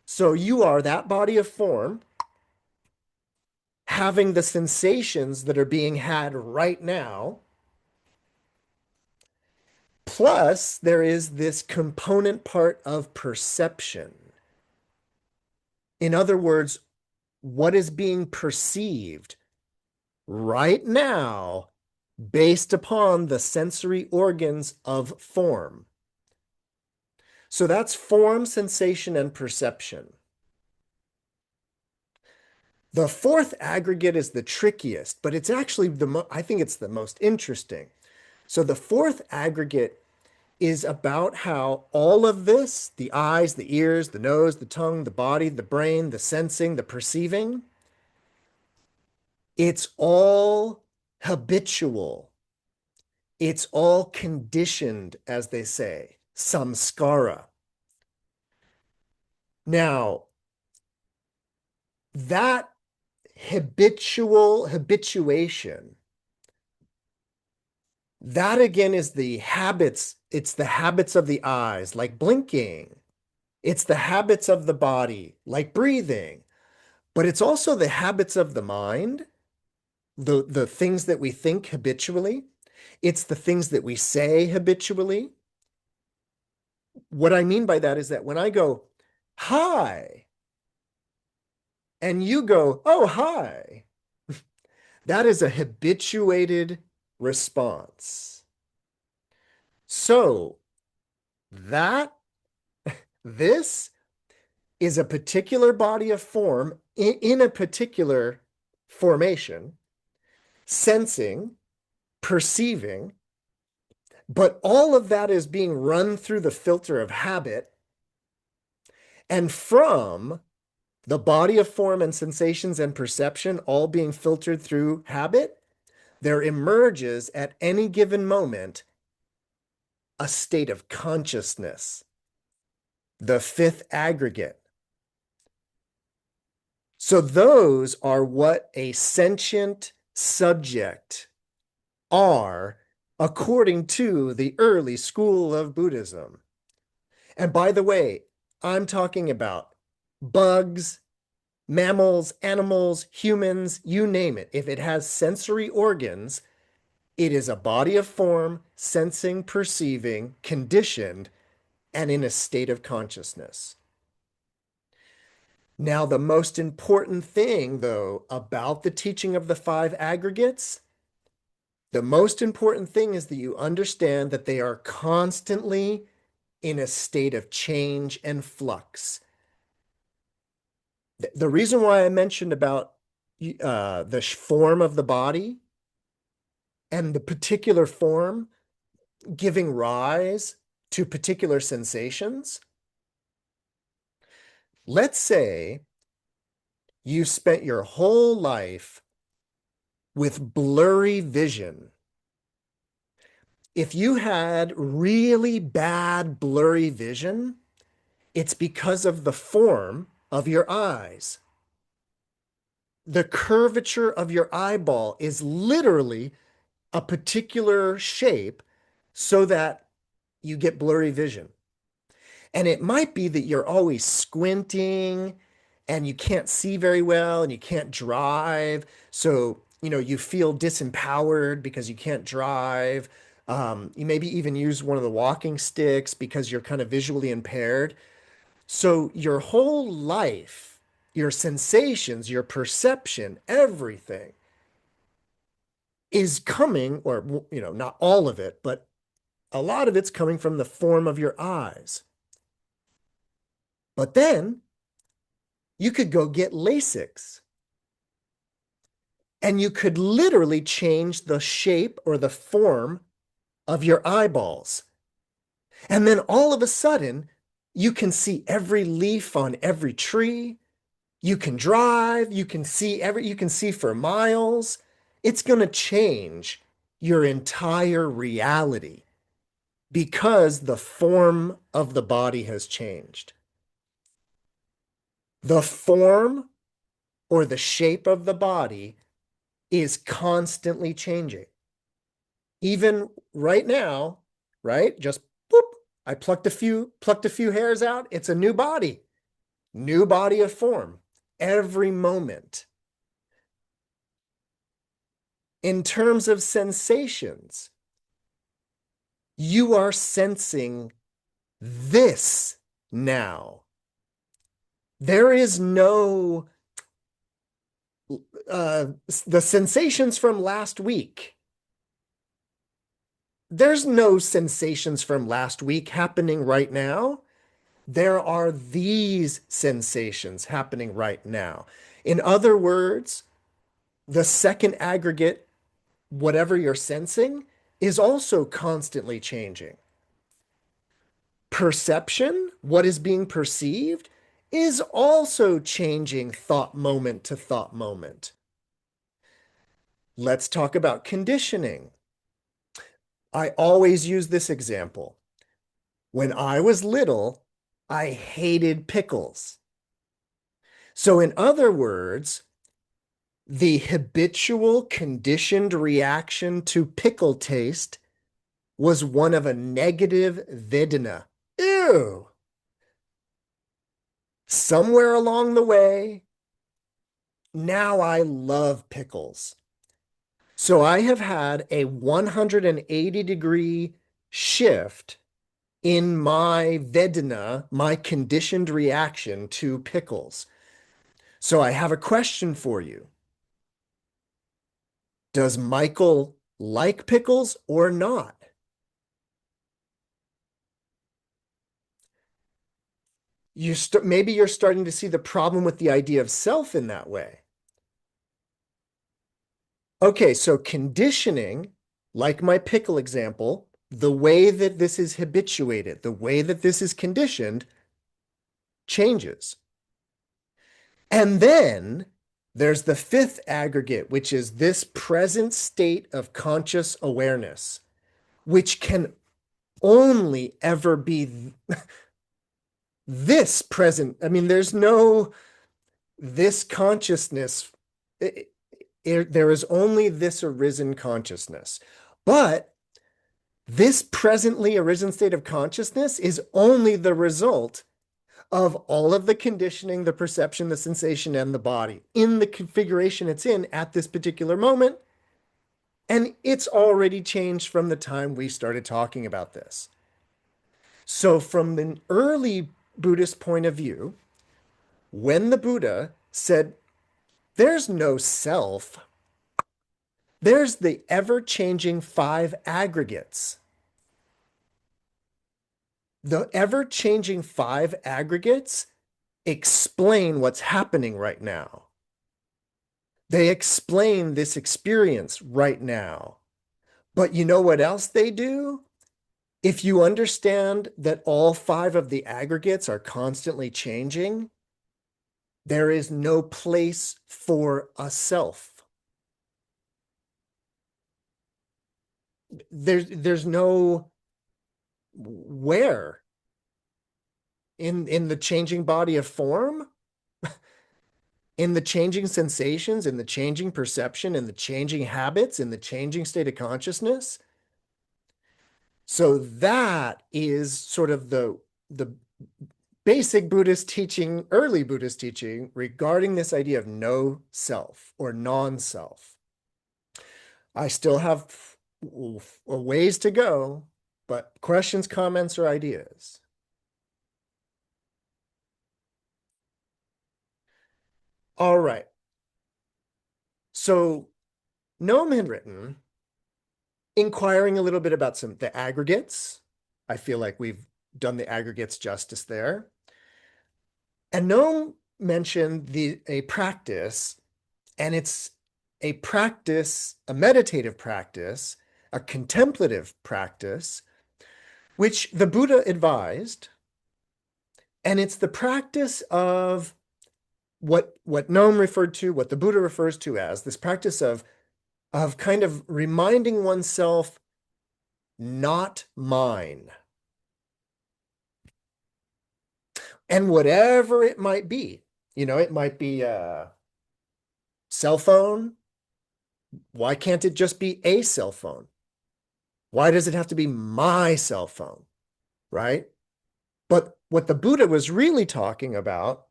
So you are that body of form having the sensations that are being had right now. Plus, there is this component part of perception. In other words, what is being perceived right now based upon the sensory organs of form. So that's form, sensation, and perception. The fourth aggregate is the trickiest, but it's actually I think it's the most interesting. So the fourth aggregate is about how all of this, the eyes, the ears, the nose, the tongue, the body, the brain, the sensing, the perceiving, it's all habitual. It's all conditioned, as they say, samskara. Now, that habituation, that again is the habits. It's the habits of the eyes, like blinking. It's the habits of the body, like breathing. But it's also the habits of the mind, the things that we think habitually. It's the things that we say habitually. What I mean by that is that when I go, hi, and you go, oh, hi, that is a habituated response. So that this is a particular body of form in a particular formation, sensing, perceiving, but all of that is being run through the filter of habit. And from the body of form and sensations and perception all being filtered through habit, there emerges at any given moment a state of consciousness, the fifth aggregate. So those are what a sentient subject are according to the early school of Buddhism. And by the way, I'm talking about bugs, mammals, animals, humans, you name it. If it has sensory organs, it is a body of form, sensing, perceiving, conditioned, and in a state of consciousness. Now, the most important thing, though, about the teaching of the five aggregates, the most important thing is that you understand that they are constantly in a state of change and flux. The reason why I mentioned about the form of the body and the particular form giving rise to particular sensations, let's say you spent your whole life with blurry vision. If you had really bad blurry vision, it's because of the form of your eyes. The curvature of your eyeball is literally a particular shape so that you get blurry vision. And it might be that you're always squinting and you can't see very well and you can't drive. So, you feel disempowered because you can't drive. You maybe even use one of the walking sticks because you're kind of visually impaired. So your whole life, your sensations, your perception, everything is coming, or, not all of it, but a lot of it's coming from the form of your eyes. But then you could go get LASIX and you could literally change the shape or the form of your eyeballs. And then all of a sudden, you can see every leaf on every tree. You can drive, you can see for miles. It's going to change your entire reality because the form of the body has changed. The form or the shape of the body is constantly changing. Even right now, right? Just boop, I plucked a few hairs out. It's a new body of form every moment. In terms of sensations, you are sensing this now. There is no the sensations from last week. There's no sensations from last week happening right now. There are these sensations happening right now. In other words, the second aggregate, whatever you're sensing, is also constantly changing. Perception, what is being perceived, is also changing thought moment to thought moment. Let's talk about conditioning. I always use this example. When I was little, I hated pickles. So, in other words, the habitual conditioned reaction to pickle taste was one of a negative Vedana. Ew! Somewhere along the way, now I love pickles. So I have had a 180-degree shift in my Vedana, my conditioned reaction to pickles. So I have a question for you. Does Michael like pickles or not? Maybe you're starting to see the problem with the idea of self in that way. Okay, so conditioning, like my pickle example, the way that this is habituated, the way that this is conditioned, changes. And then there's the fifth aggregate, which is this present state of conscious awareness, which can only ever be this present. I mean, there's no this consciousness. There is only this arisen consciousness. But this presently arisen state of consciousness is only the result of all of the conditioning, the perception, the sensation, and the body in the configuration it's in at this particular moment. And it's already changed from the time we started talking about this. So, from an early Buddhist point of view, when the Buddha said, there's no self, there's the ever changing five aggregates. The ever changing five aggregates explain what's happening right now. They explain this experience right now. But you know what else they do? If you understand that all five of the aggregates are constantly changing, there is no place for a self. There's no where in the changing body of form, in the changing sensations, in the changing perception, in the changing habits, in the changing state of consciousness. So that is sort of the basic Buddhist teaching, early Buddhist teaching regarding this idea of no self or non-self. I still have a ways to go, but questions, comments, or ideas? All right. So Noam had written, inquiring a little bit about the aggregates. I feel like we've done the aggregates justice there. And Noam mentioned a practice, and it's a practice, a meditative practice, a contemplative practice, which the Buddha advised. And it's the practice of what Noam referred to, what the Buddha refers to as this practice of kind of reminding oneself, not mine. And whatever it might be. It might be a cell phone. Why can't it just be a cell phone? Why does it have to be my cell phone? Right? But what the Buddha was really talking about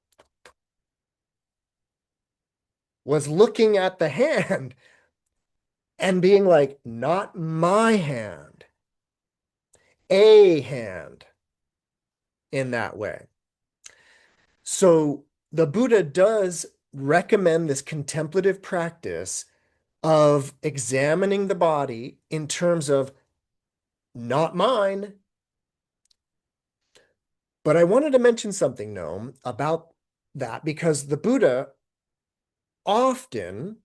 was looking at the hand and being like, not my hand, a hand in that way. So the Buddha does recommend this contemplative practice of examining the body in terms of not mine. But I wanted to mention something, Noam, about that because the Buddha often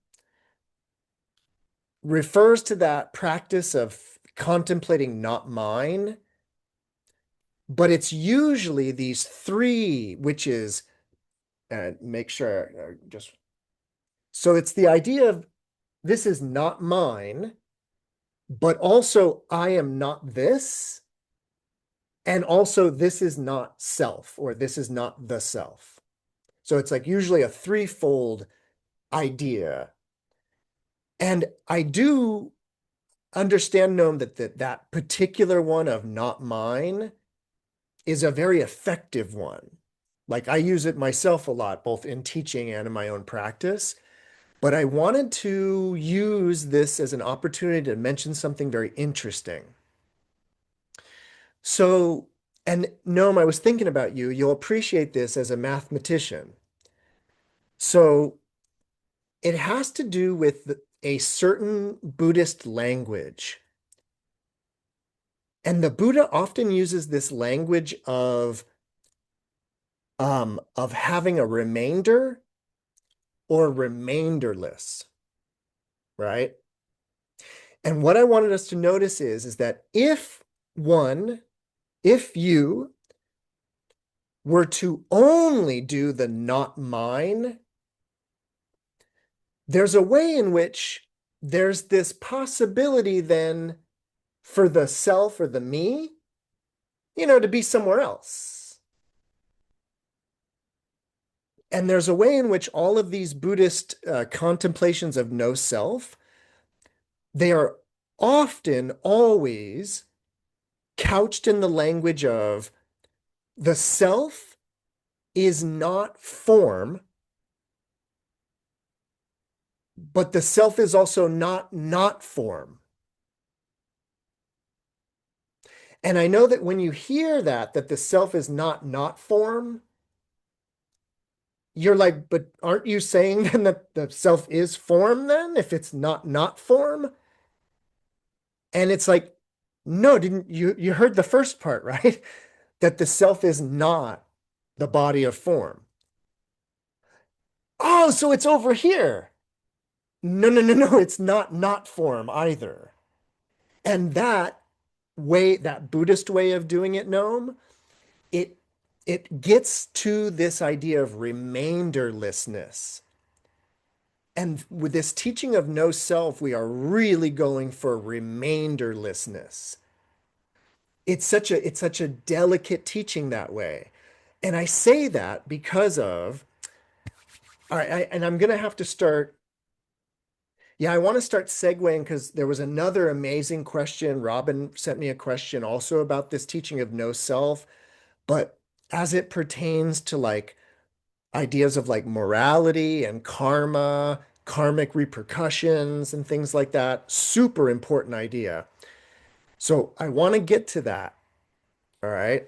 refers to that practice of contemplating not mine, but it's usually these three, which is, make sure, just so it's the idea of this is not mine, but also I am not this, and also this is not self, or this is not the self. So it's like usually a threefold idea. And I do understand, Noam, that particular one of not mine is a very effective one. Like I use it myself a lot, both in teaching and in my own practice. But I wanted to use this as an opportunity to mention something very interesting. So, and Noam, I was thinking about you. You'll appreciate this as a mathematician. So it has to do with a certain Buddhist language. And the Buddha often uses this language of having a remainder or remainderless, right? And what I wanted us to notice is that if you were to only do the not mine, there's a way in which there's this possibility then for the self or the me, to be somewhere else. And there's a way in which all of these Buddhist contemplations of no self, they are often always couched in the language of the self is not form, but the self is also not form. And I know that when you hear that the self is not form, you're like, but aren't you saying then that the self is form then, if it's not form? And it's like, no, didn't you heard the first part, right? That the self is not the body of form. Oh, so it's over here. No, no, no, no, it's not form either. And that Buddhist way of doing it, Noam, it it gets to this idea of remainderlessness. And with this teaching of no self, we are really going for remainderlessness. It's such a delicate teaching that way. And I say that because of, all right, and I'm gonna have to start. Yeah, I want to start segueing because there was another amazing question. Robin sent me a question also about this teaching of no self, but as it pertains to like ideas of like morality and karma, karmic repercussions, and things like that, super important idea. So I want to get to that. All right.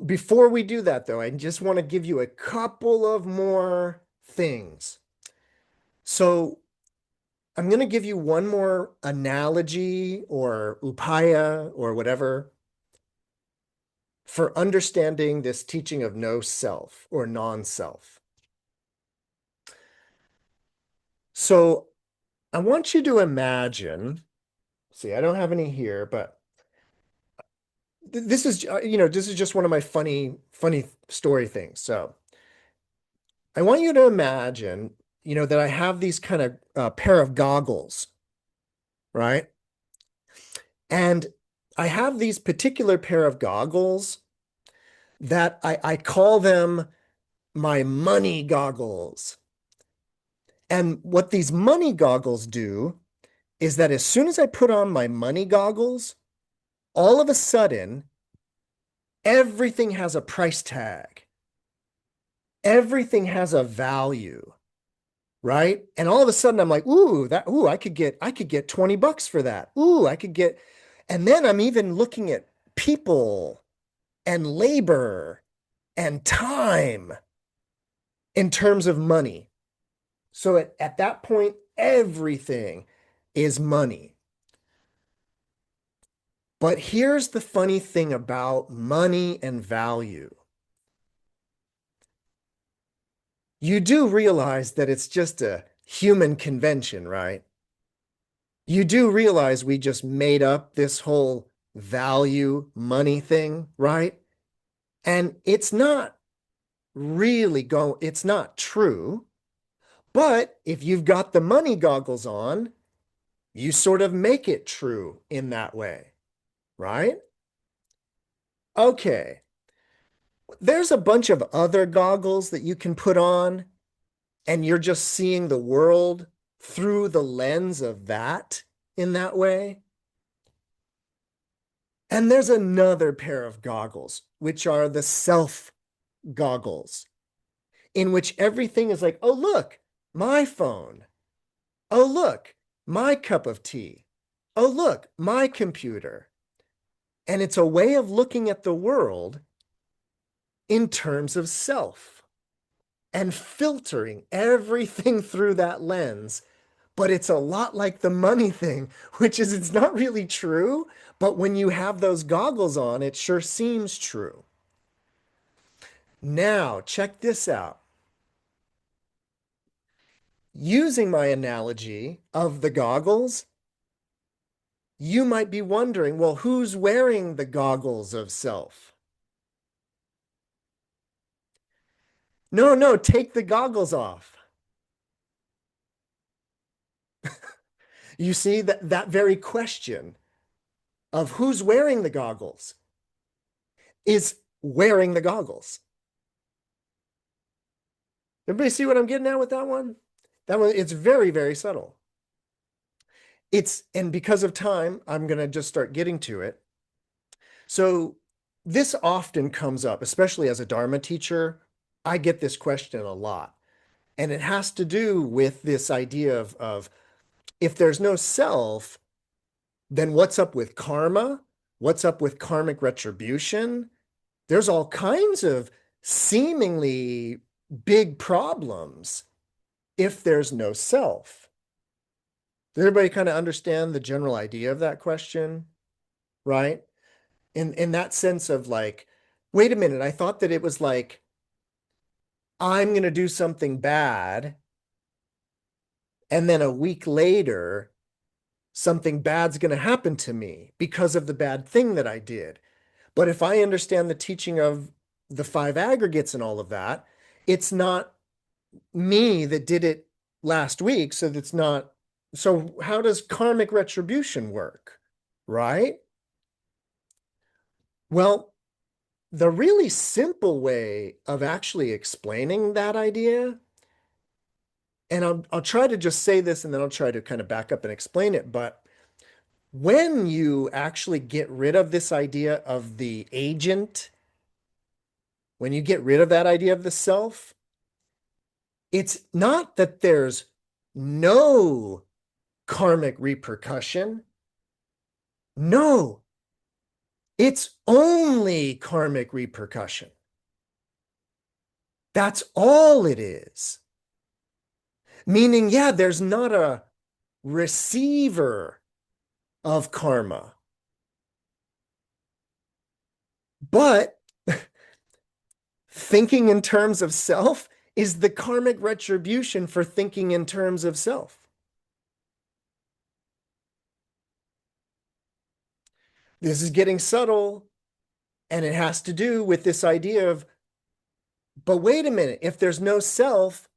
Before we do that, though, I just want to give you a couple of more things. So I'm going to give you one more analogy or upaya or whatever for understanding this teaching of no self or non-self. So I want you to imagine, see, I don't have any here, but this is just one of my funny story things. So I want you to imagine, that I have these kind of pair of goggles, right? And I have these particular pair of goggles that I call them my money goggles. And what these money goggles do is that as soon as I put on my money goggles, all of a sudden, everything has a price tag. Everything has a value, right? And all of a sudden I'm like, I could get $20 for that. And then I'm even looking at people and labor and time in terms of money. So at that point, everything is money. But here's the funny thing about money and value. You do realize that it's just a human convention, right? You do realize we just made up this whole value money thing, right? And it's not true. But if you've got the money goggles on, you sort of make it true in that way, right? Okay. There's a bunch of other goggles that you can put on, and you're just seeing the world through the lens of that in that way. And there's another pair of goggles, which are the self goggles, in which everything is like, oh, look, my phone. Oh, look, my cup of tea. Oh, look, my computer. And it's a way of looking at the world in terms of self and filtering everything through that lens. But it's a lot like the money thing, which is it's not really true. But when you have those goggles on, it sure seems true. Now, check this out. Using my analogy of the goggles, you might be wondering, well, who's wearing the goggles of self? No, no, take the goggles off. You see that very question of who's wearing the goggles is wearing the goggles. Everybody see what I'm getting at with that one? That one, it's very, very subtle. And because of time, I'm going to just start getting to it. So this often comes up, especially as a Dharma teacher. I get this question a lot. And it has to do with this idea of if there's no self, then what's up with karma? What's up with karmic retribution? There's all kinds of seemingly big problems if there's no self. Does everybody kind of understand the general idea of that question? Right? In that sense of like, wait a minute, I thought that it was like, I'm going to do something bad. And then a week later, something bad's going to happen to me because of the bad thing that I did. But if I understand the teaching of the five aggregates and all of that, it's not me that did it last week. So that's not. So how does karmic retribution work? Right? Well, the really simple way of actually explaining that idea, and I'll try to just say this and then I'll try to kind of back up and explain it. But when you actually get rid of this idea of the agent, when you get rid of that idea of the self, it's not that there's no karmic repercussion. No, it's only karmic repercussion. That's all it is. Meaning, yeah, there's not a receiver of karma, but thinking in terms of self is the karmic retribution for thinking in terms of self. This is getting subtle, and it has to do with this idea of, but wait a minute, if there's no self,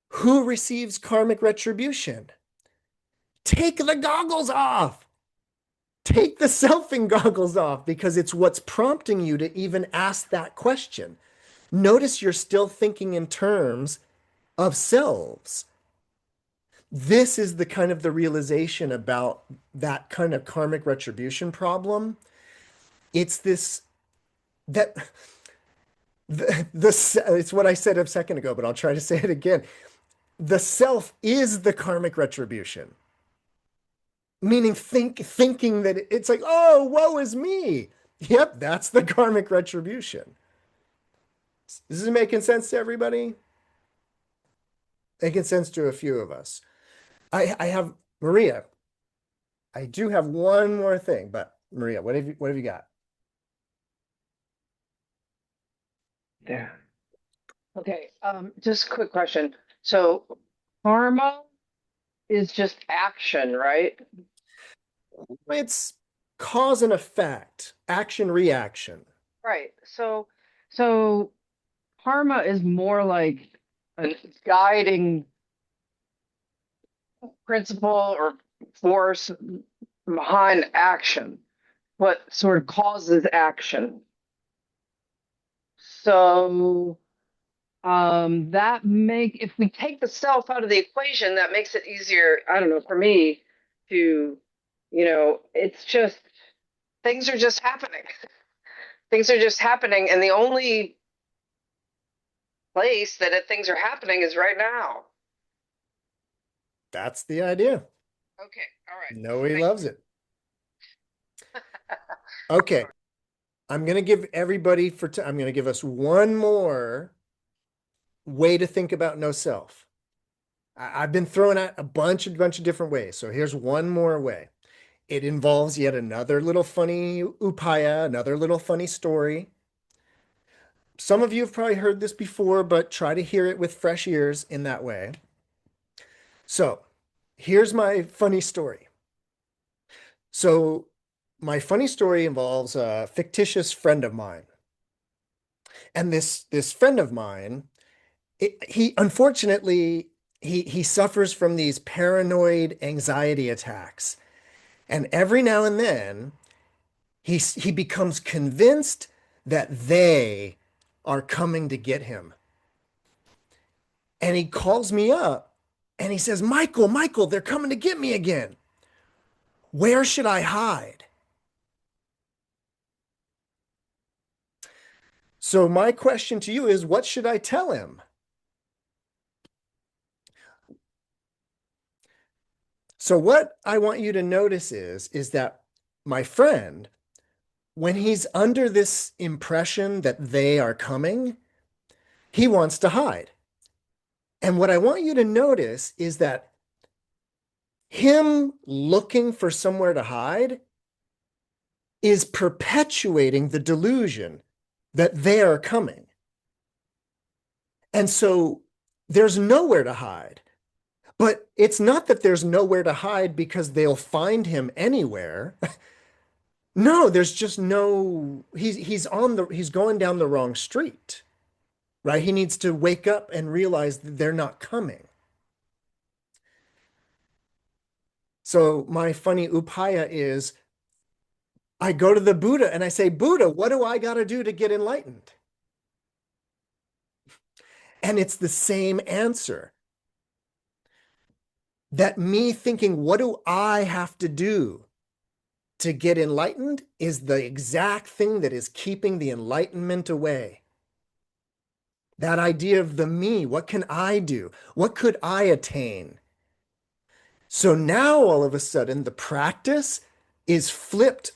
who receives karmic retribution? Take the goggles off. Take the selfing goggles off because it's what's prompting you to even ask that question. Notice you're still thinking in terms of selves. This is the kind of the realization about that kind of karmic retribution problem. It's this that it's what I said a second ago, but I'll try to say it again. The self is the karmic retribution. Meaning thinking that it's like, oh, woe is me. Yep, that's the karmic retribution. This is making sense to everybody? Making sense to a few of us. I have Maria. I do have one more thing, but Maria, what have you got? There. Okay, just a quick question. So karma is just action, right? It's cause and effect, action reaction. Right. So karma is more like a guiding principle or force behind action, what sort of causes action. So if we take the self out of the equation, that makes it easier, I don't know, for me to, it's just things are just happening. Things are just happening, and the only place that things are happening is right now. That's the idea. Okay, all right. Nobody Thank loves it. Okay, I'm gonna give everybody I'm gonna give us one more way to think about no self. I've been throwing out a bunch of different ways. So here's one more way. It involves yet another little funny upaya, another little funny story. Some of you have probably heard this before, but try to hear it with fresh ears in that way. So here's my funny story. So my funny story involves a fictitious friend of mine. And this friend of mine, he unfortunately he suffers from these paranoid anxiety attacks. And every now and then he becomes convinced that they are coming to get him. And he calls me up and he says, Michael, they're coming to get me again. Where should I hide? So my question to you is, what should I tell him? So what I want you to notice is that my friend, when he's under this impression that they are coming, he wants to hide. And what I want you to notice is that him looking for somewhere to hide is perpetuating the delusion that they are coming. And so there's nowhere to hide. But it's not that there's nowhere to hide because they'll find him anywhere. No, there's just no he's going down the wrong street. Right? He needs to wake up and realize that they're not coming. So my funny upaya is I go to the Buddha and I say, Buddha, what do I got to do to get enlightened? And it's the same answer. That me thinking, what do I have to do to get enlightened is the exact thing that is keeping the enlightenment away. That idea of the me, what can I do? What could I attain? So now all of a sudden the practice is flipped.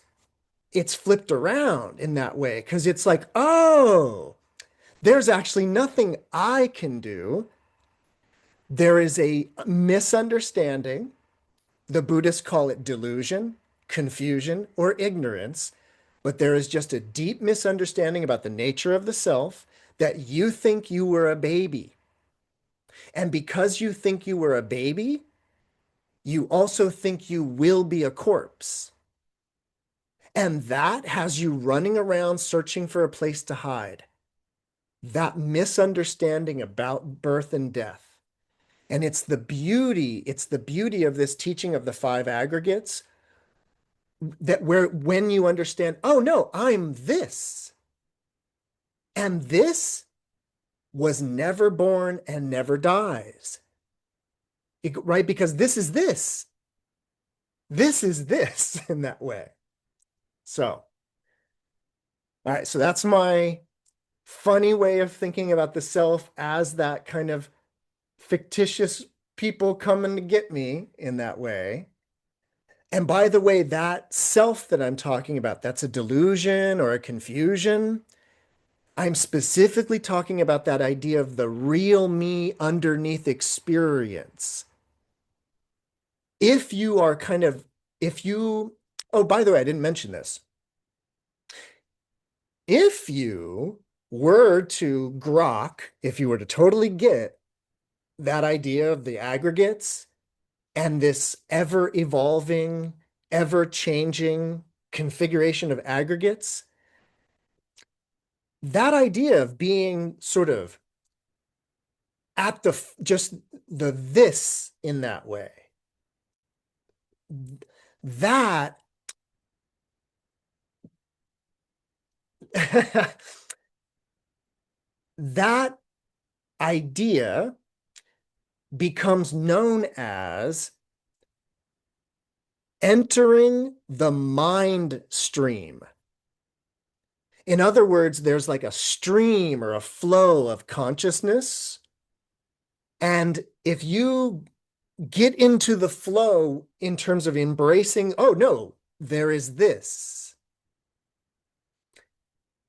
It's flipped around in that way because it's like, oh, there's actually nothing I can do. There is a misunderstanding. The Buddhists call it delusion, confusion, or ignorance, but there is just a deep misunderstanding about the nature of the self that you think you were a baby. And because you think you were a baby, you also think you will be a corpse. And that has you running around searching for a place to hide. That misunderstanding about birth and death. And it's the beauty of this teaching of the five aggregates, that where when you understand, oh no, I'm this, and this was never born and never dies. Right? Because this is this. This is this in that way. So, all right, so that's my funny way of thinking about the self as that kind of fictitious people coming to get me in that way. And by the way, that self that I'm talking about, that's a delusion or a confusion. I'm specifically talking about that idea of the real me underneath experience. If you are kind of, if you, oh, by the way, I didn't mention this. If you were to grok, if you were to totally get that idea of the aggregates and this ever evolving, ever changing configuration of aggregates, that idea of being sort of at the just the this in that way, that that idea becomes known as entering the mind stream. In other words, there's like a stream or a flow of consciousness. And if you get into the flow in terms of embracing, oh no, there is this.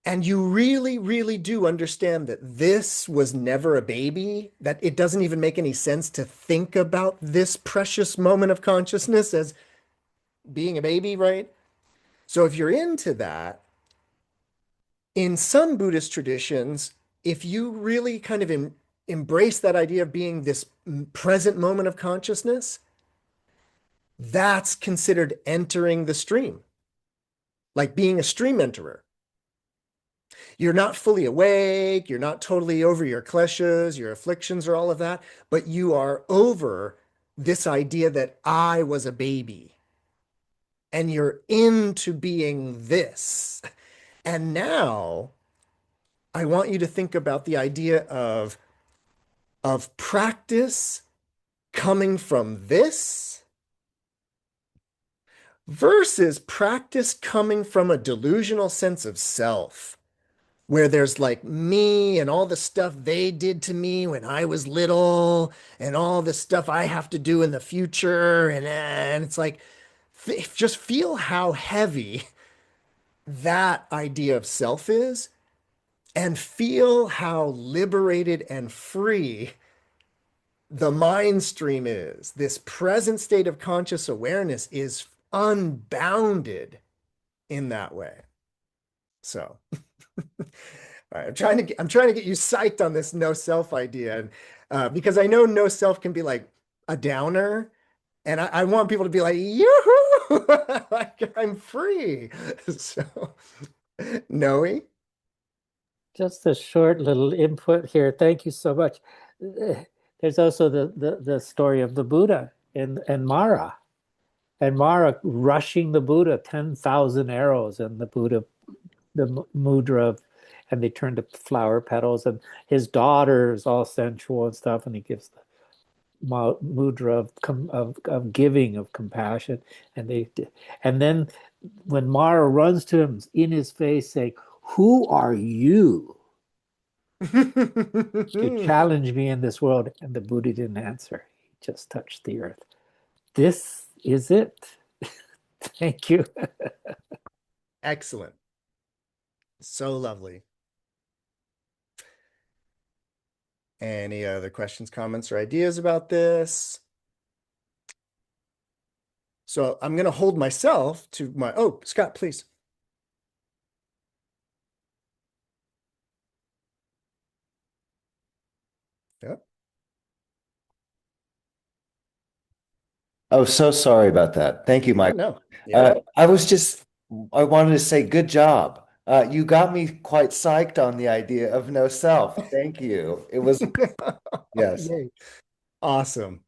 And you really, really do understand that this was never a baby, that it doesn't even make any sense to think about this precious moment of consciousness as being a baby, right? So if you're into that, in some Buddhist traditions, if you really kind of embrace that idea of being this present moment of consciousness, that's considered entering the stream, like being a stream enterer. You're not fully awake, you're not totally over your kleshas, your afflictions, or all of that, but you are over this idea that I was a baby and you're into being this. And now I want you to think about the idea of practice coming from this versus practice coming from a delusional sense of self, where there's like me and all the stuff they did to me when I was little and all the stuff I have to do in the future. And it's like, just feel how heavy that idea of self is and feel how liberated and free the mind stream is. This present state of conscious awareness is unbounded in that way. So, all right, I'm trying to get you psyched on this no self idea, and because I know no self can be like a downer, and I want people to be like, yoo-hoo, like I'm free. So, Noe, Just a short little input here. Thank you so much. There's also the story of the Buddha and Mara. And Mara rushing the Buddha, 10,000 arrows, and the Buddha, the mudra, and they turn to flower petals, and his daughter is all sensual and stuff, and he gives the mudra of giving, of compassion, and then when Mara runs to him in his face saying, "Who are you to challenge me in this world?" And the Buddha didn't answer. He just touched the earth. This is it. Thank you. Excellent. So lovely. Any other questions, comments, or ideas about this? So I'm going to hold myself to my, oh, Scott, please. Yep. Oh, so sorry about that. Thank you, Oh, Mike. no. Yeah. I wanted to say good job. You got me quite psyched on the idea of no self. Thank you. It was, yes. Yay. Awesome.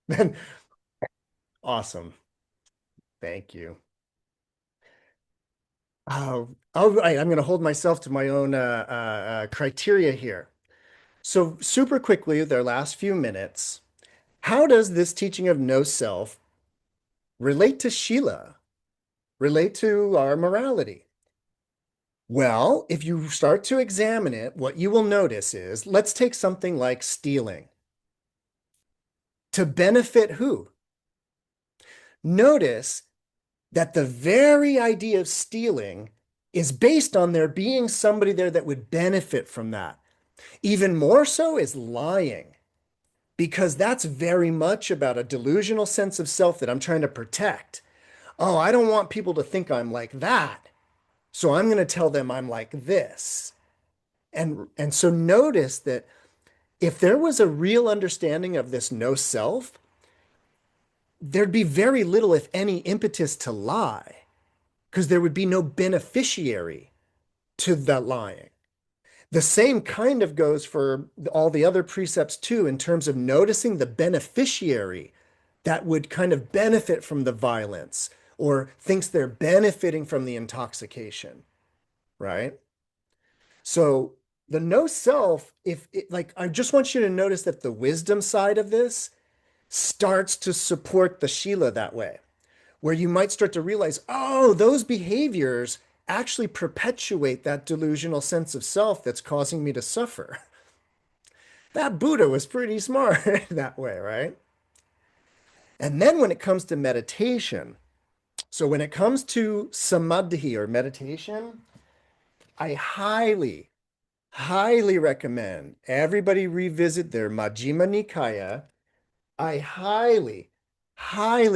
Then awesome. Thank you. All right, I'm going to hold myself to my own criteria here. So, super quickly, their last few minutes, how does this teaching of no self relate to Sīla, relate to our morality? Well, if you start to examine it, what you will notice is, let's take something like stealing. To benefit who? Notice that the very idea of stealing is based on there being somebody there that would benefit from that. Even more so is lying, because that's very much about a delusional sense of self that I'm trying to protect. Oh, I don't want people to think I'm like that, so I'm going to tell them I'm like this. And so notice that if there was a real understanding of this no self, there'd be very little, if any, impetus to lie, because there would be no beneficiary to that lying. The same kind of goes for all the other precepts too, in terms of noticing the beneficiary that would kind of benefit from the violence or thinks they're benefiting from the intoxication, right? So the no self, if it, like, I just want you to notice that the wisdom side of this starts to support the Sīla that way, where you might start to realize, oh, those behaviors actually perpetuate that delusional sense of self that's causing me to suffer. That Buddha was pretty smart that way, right? And then when it comes to meditation, so when it comes to Samādhi or meditation, I highly recommend everybody revisit their Majjhima Nikaya. I highly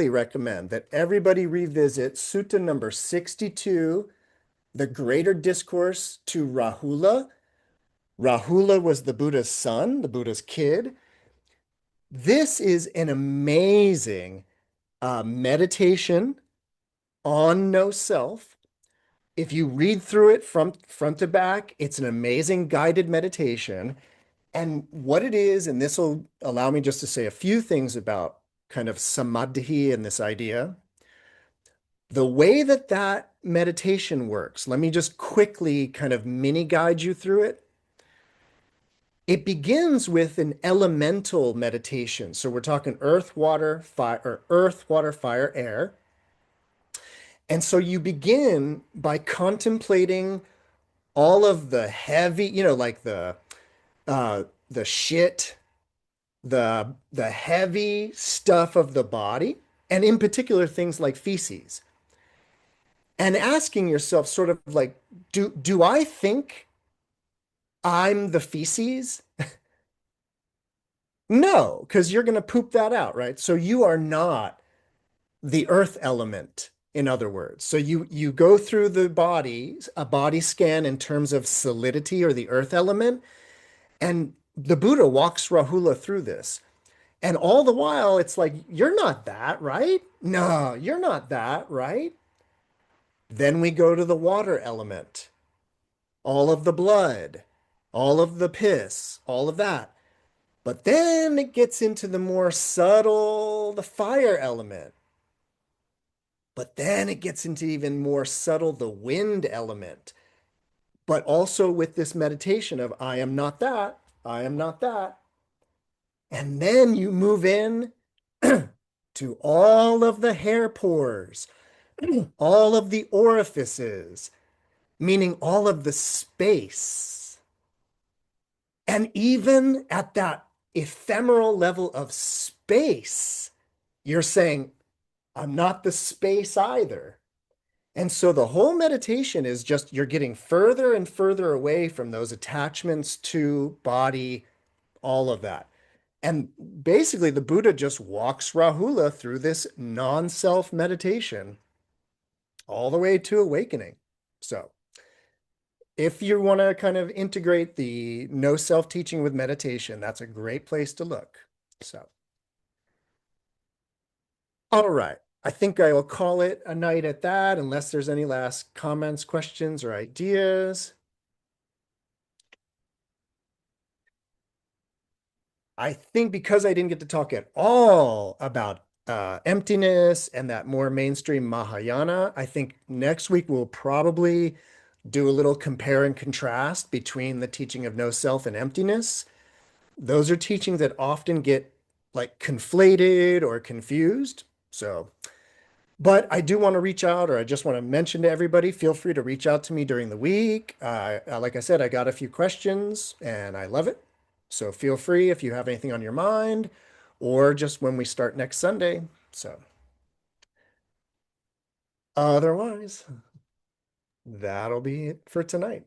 recommend that everybody revisit Sutta number 62, the Greater Discourse to Rahula. Rahula was the Buddha's son, the Buddha's kid. This is an amazing meditation on no self. If you read through it from front to back, it's an amazing guided meditation. And what it is, and this will allow me just to say a few things about kind of samadhi and this idea. The way that that meditation works, let me just quickly kind of mini guide you through it. It begins with an elemental meditation. So we're talking earth, water, fire, or earth, water, fire, air. And so you begin by contemplating all of the heavy, like the shit, the heavy stuff of the body, and in particular things like feces. And asking yourself sort of like, do I think I'm the feces? No, because you're going to poop that out, right? So you are not the earth element, in other words. So you go through the body, a body scan in terms of solidity or the earth element, and the Buddha walks Rahula through this. And all the while, it's like, you're not that, right? No, you're not that, right? Then we go to the water element, all of the blood, all of the piss, all of that. But then it gets into the more subtle, the fire element. But then it gets into even more subtle, the wind element. But also with this meditation of, I am not that, I am not that. And then you move in to all of the hair pores, all of the orifices, meaning all of the space. And even at that ephemeral level of space, you're saying, I'm not the space either. And so the whole meditation is just you're getting further and further away from those attachments to body, all of that. And basically, the Buddha just walks Rahula through this non-self meditation all the way to awakening. So if you want to kind of integrate the no self-teaching with meditation, that's a great place to look. So, all right. I think I will call it a night at that, unless there's any last comments, questions, or ideas. I think because I didn't get to talk at all about emptiness and that more mainstream Mahayana. I think next week we'll probably do a little compare and contrast between the teaching of no self and emptiness. Those are teachings that often get like conflated or confused. So, but I do want to reach out, or I just want to mention to everybody, feel free to reach out to me during the week. Like I said, I got a few questions and I love it. So feel free if you have anything on your mind, or just when we start next Sunday. So otherwise, that'll be it for tonight.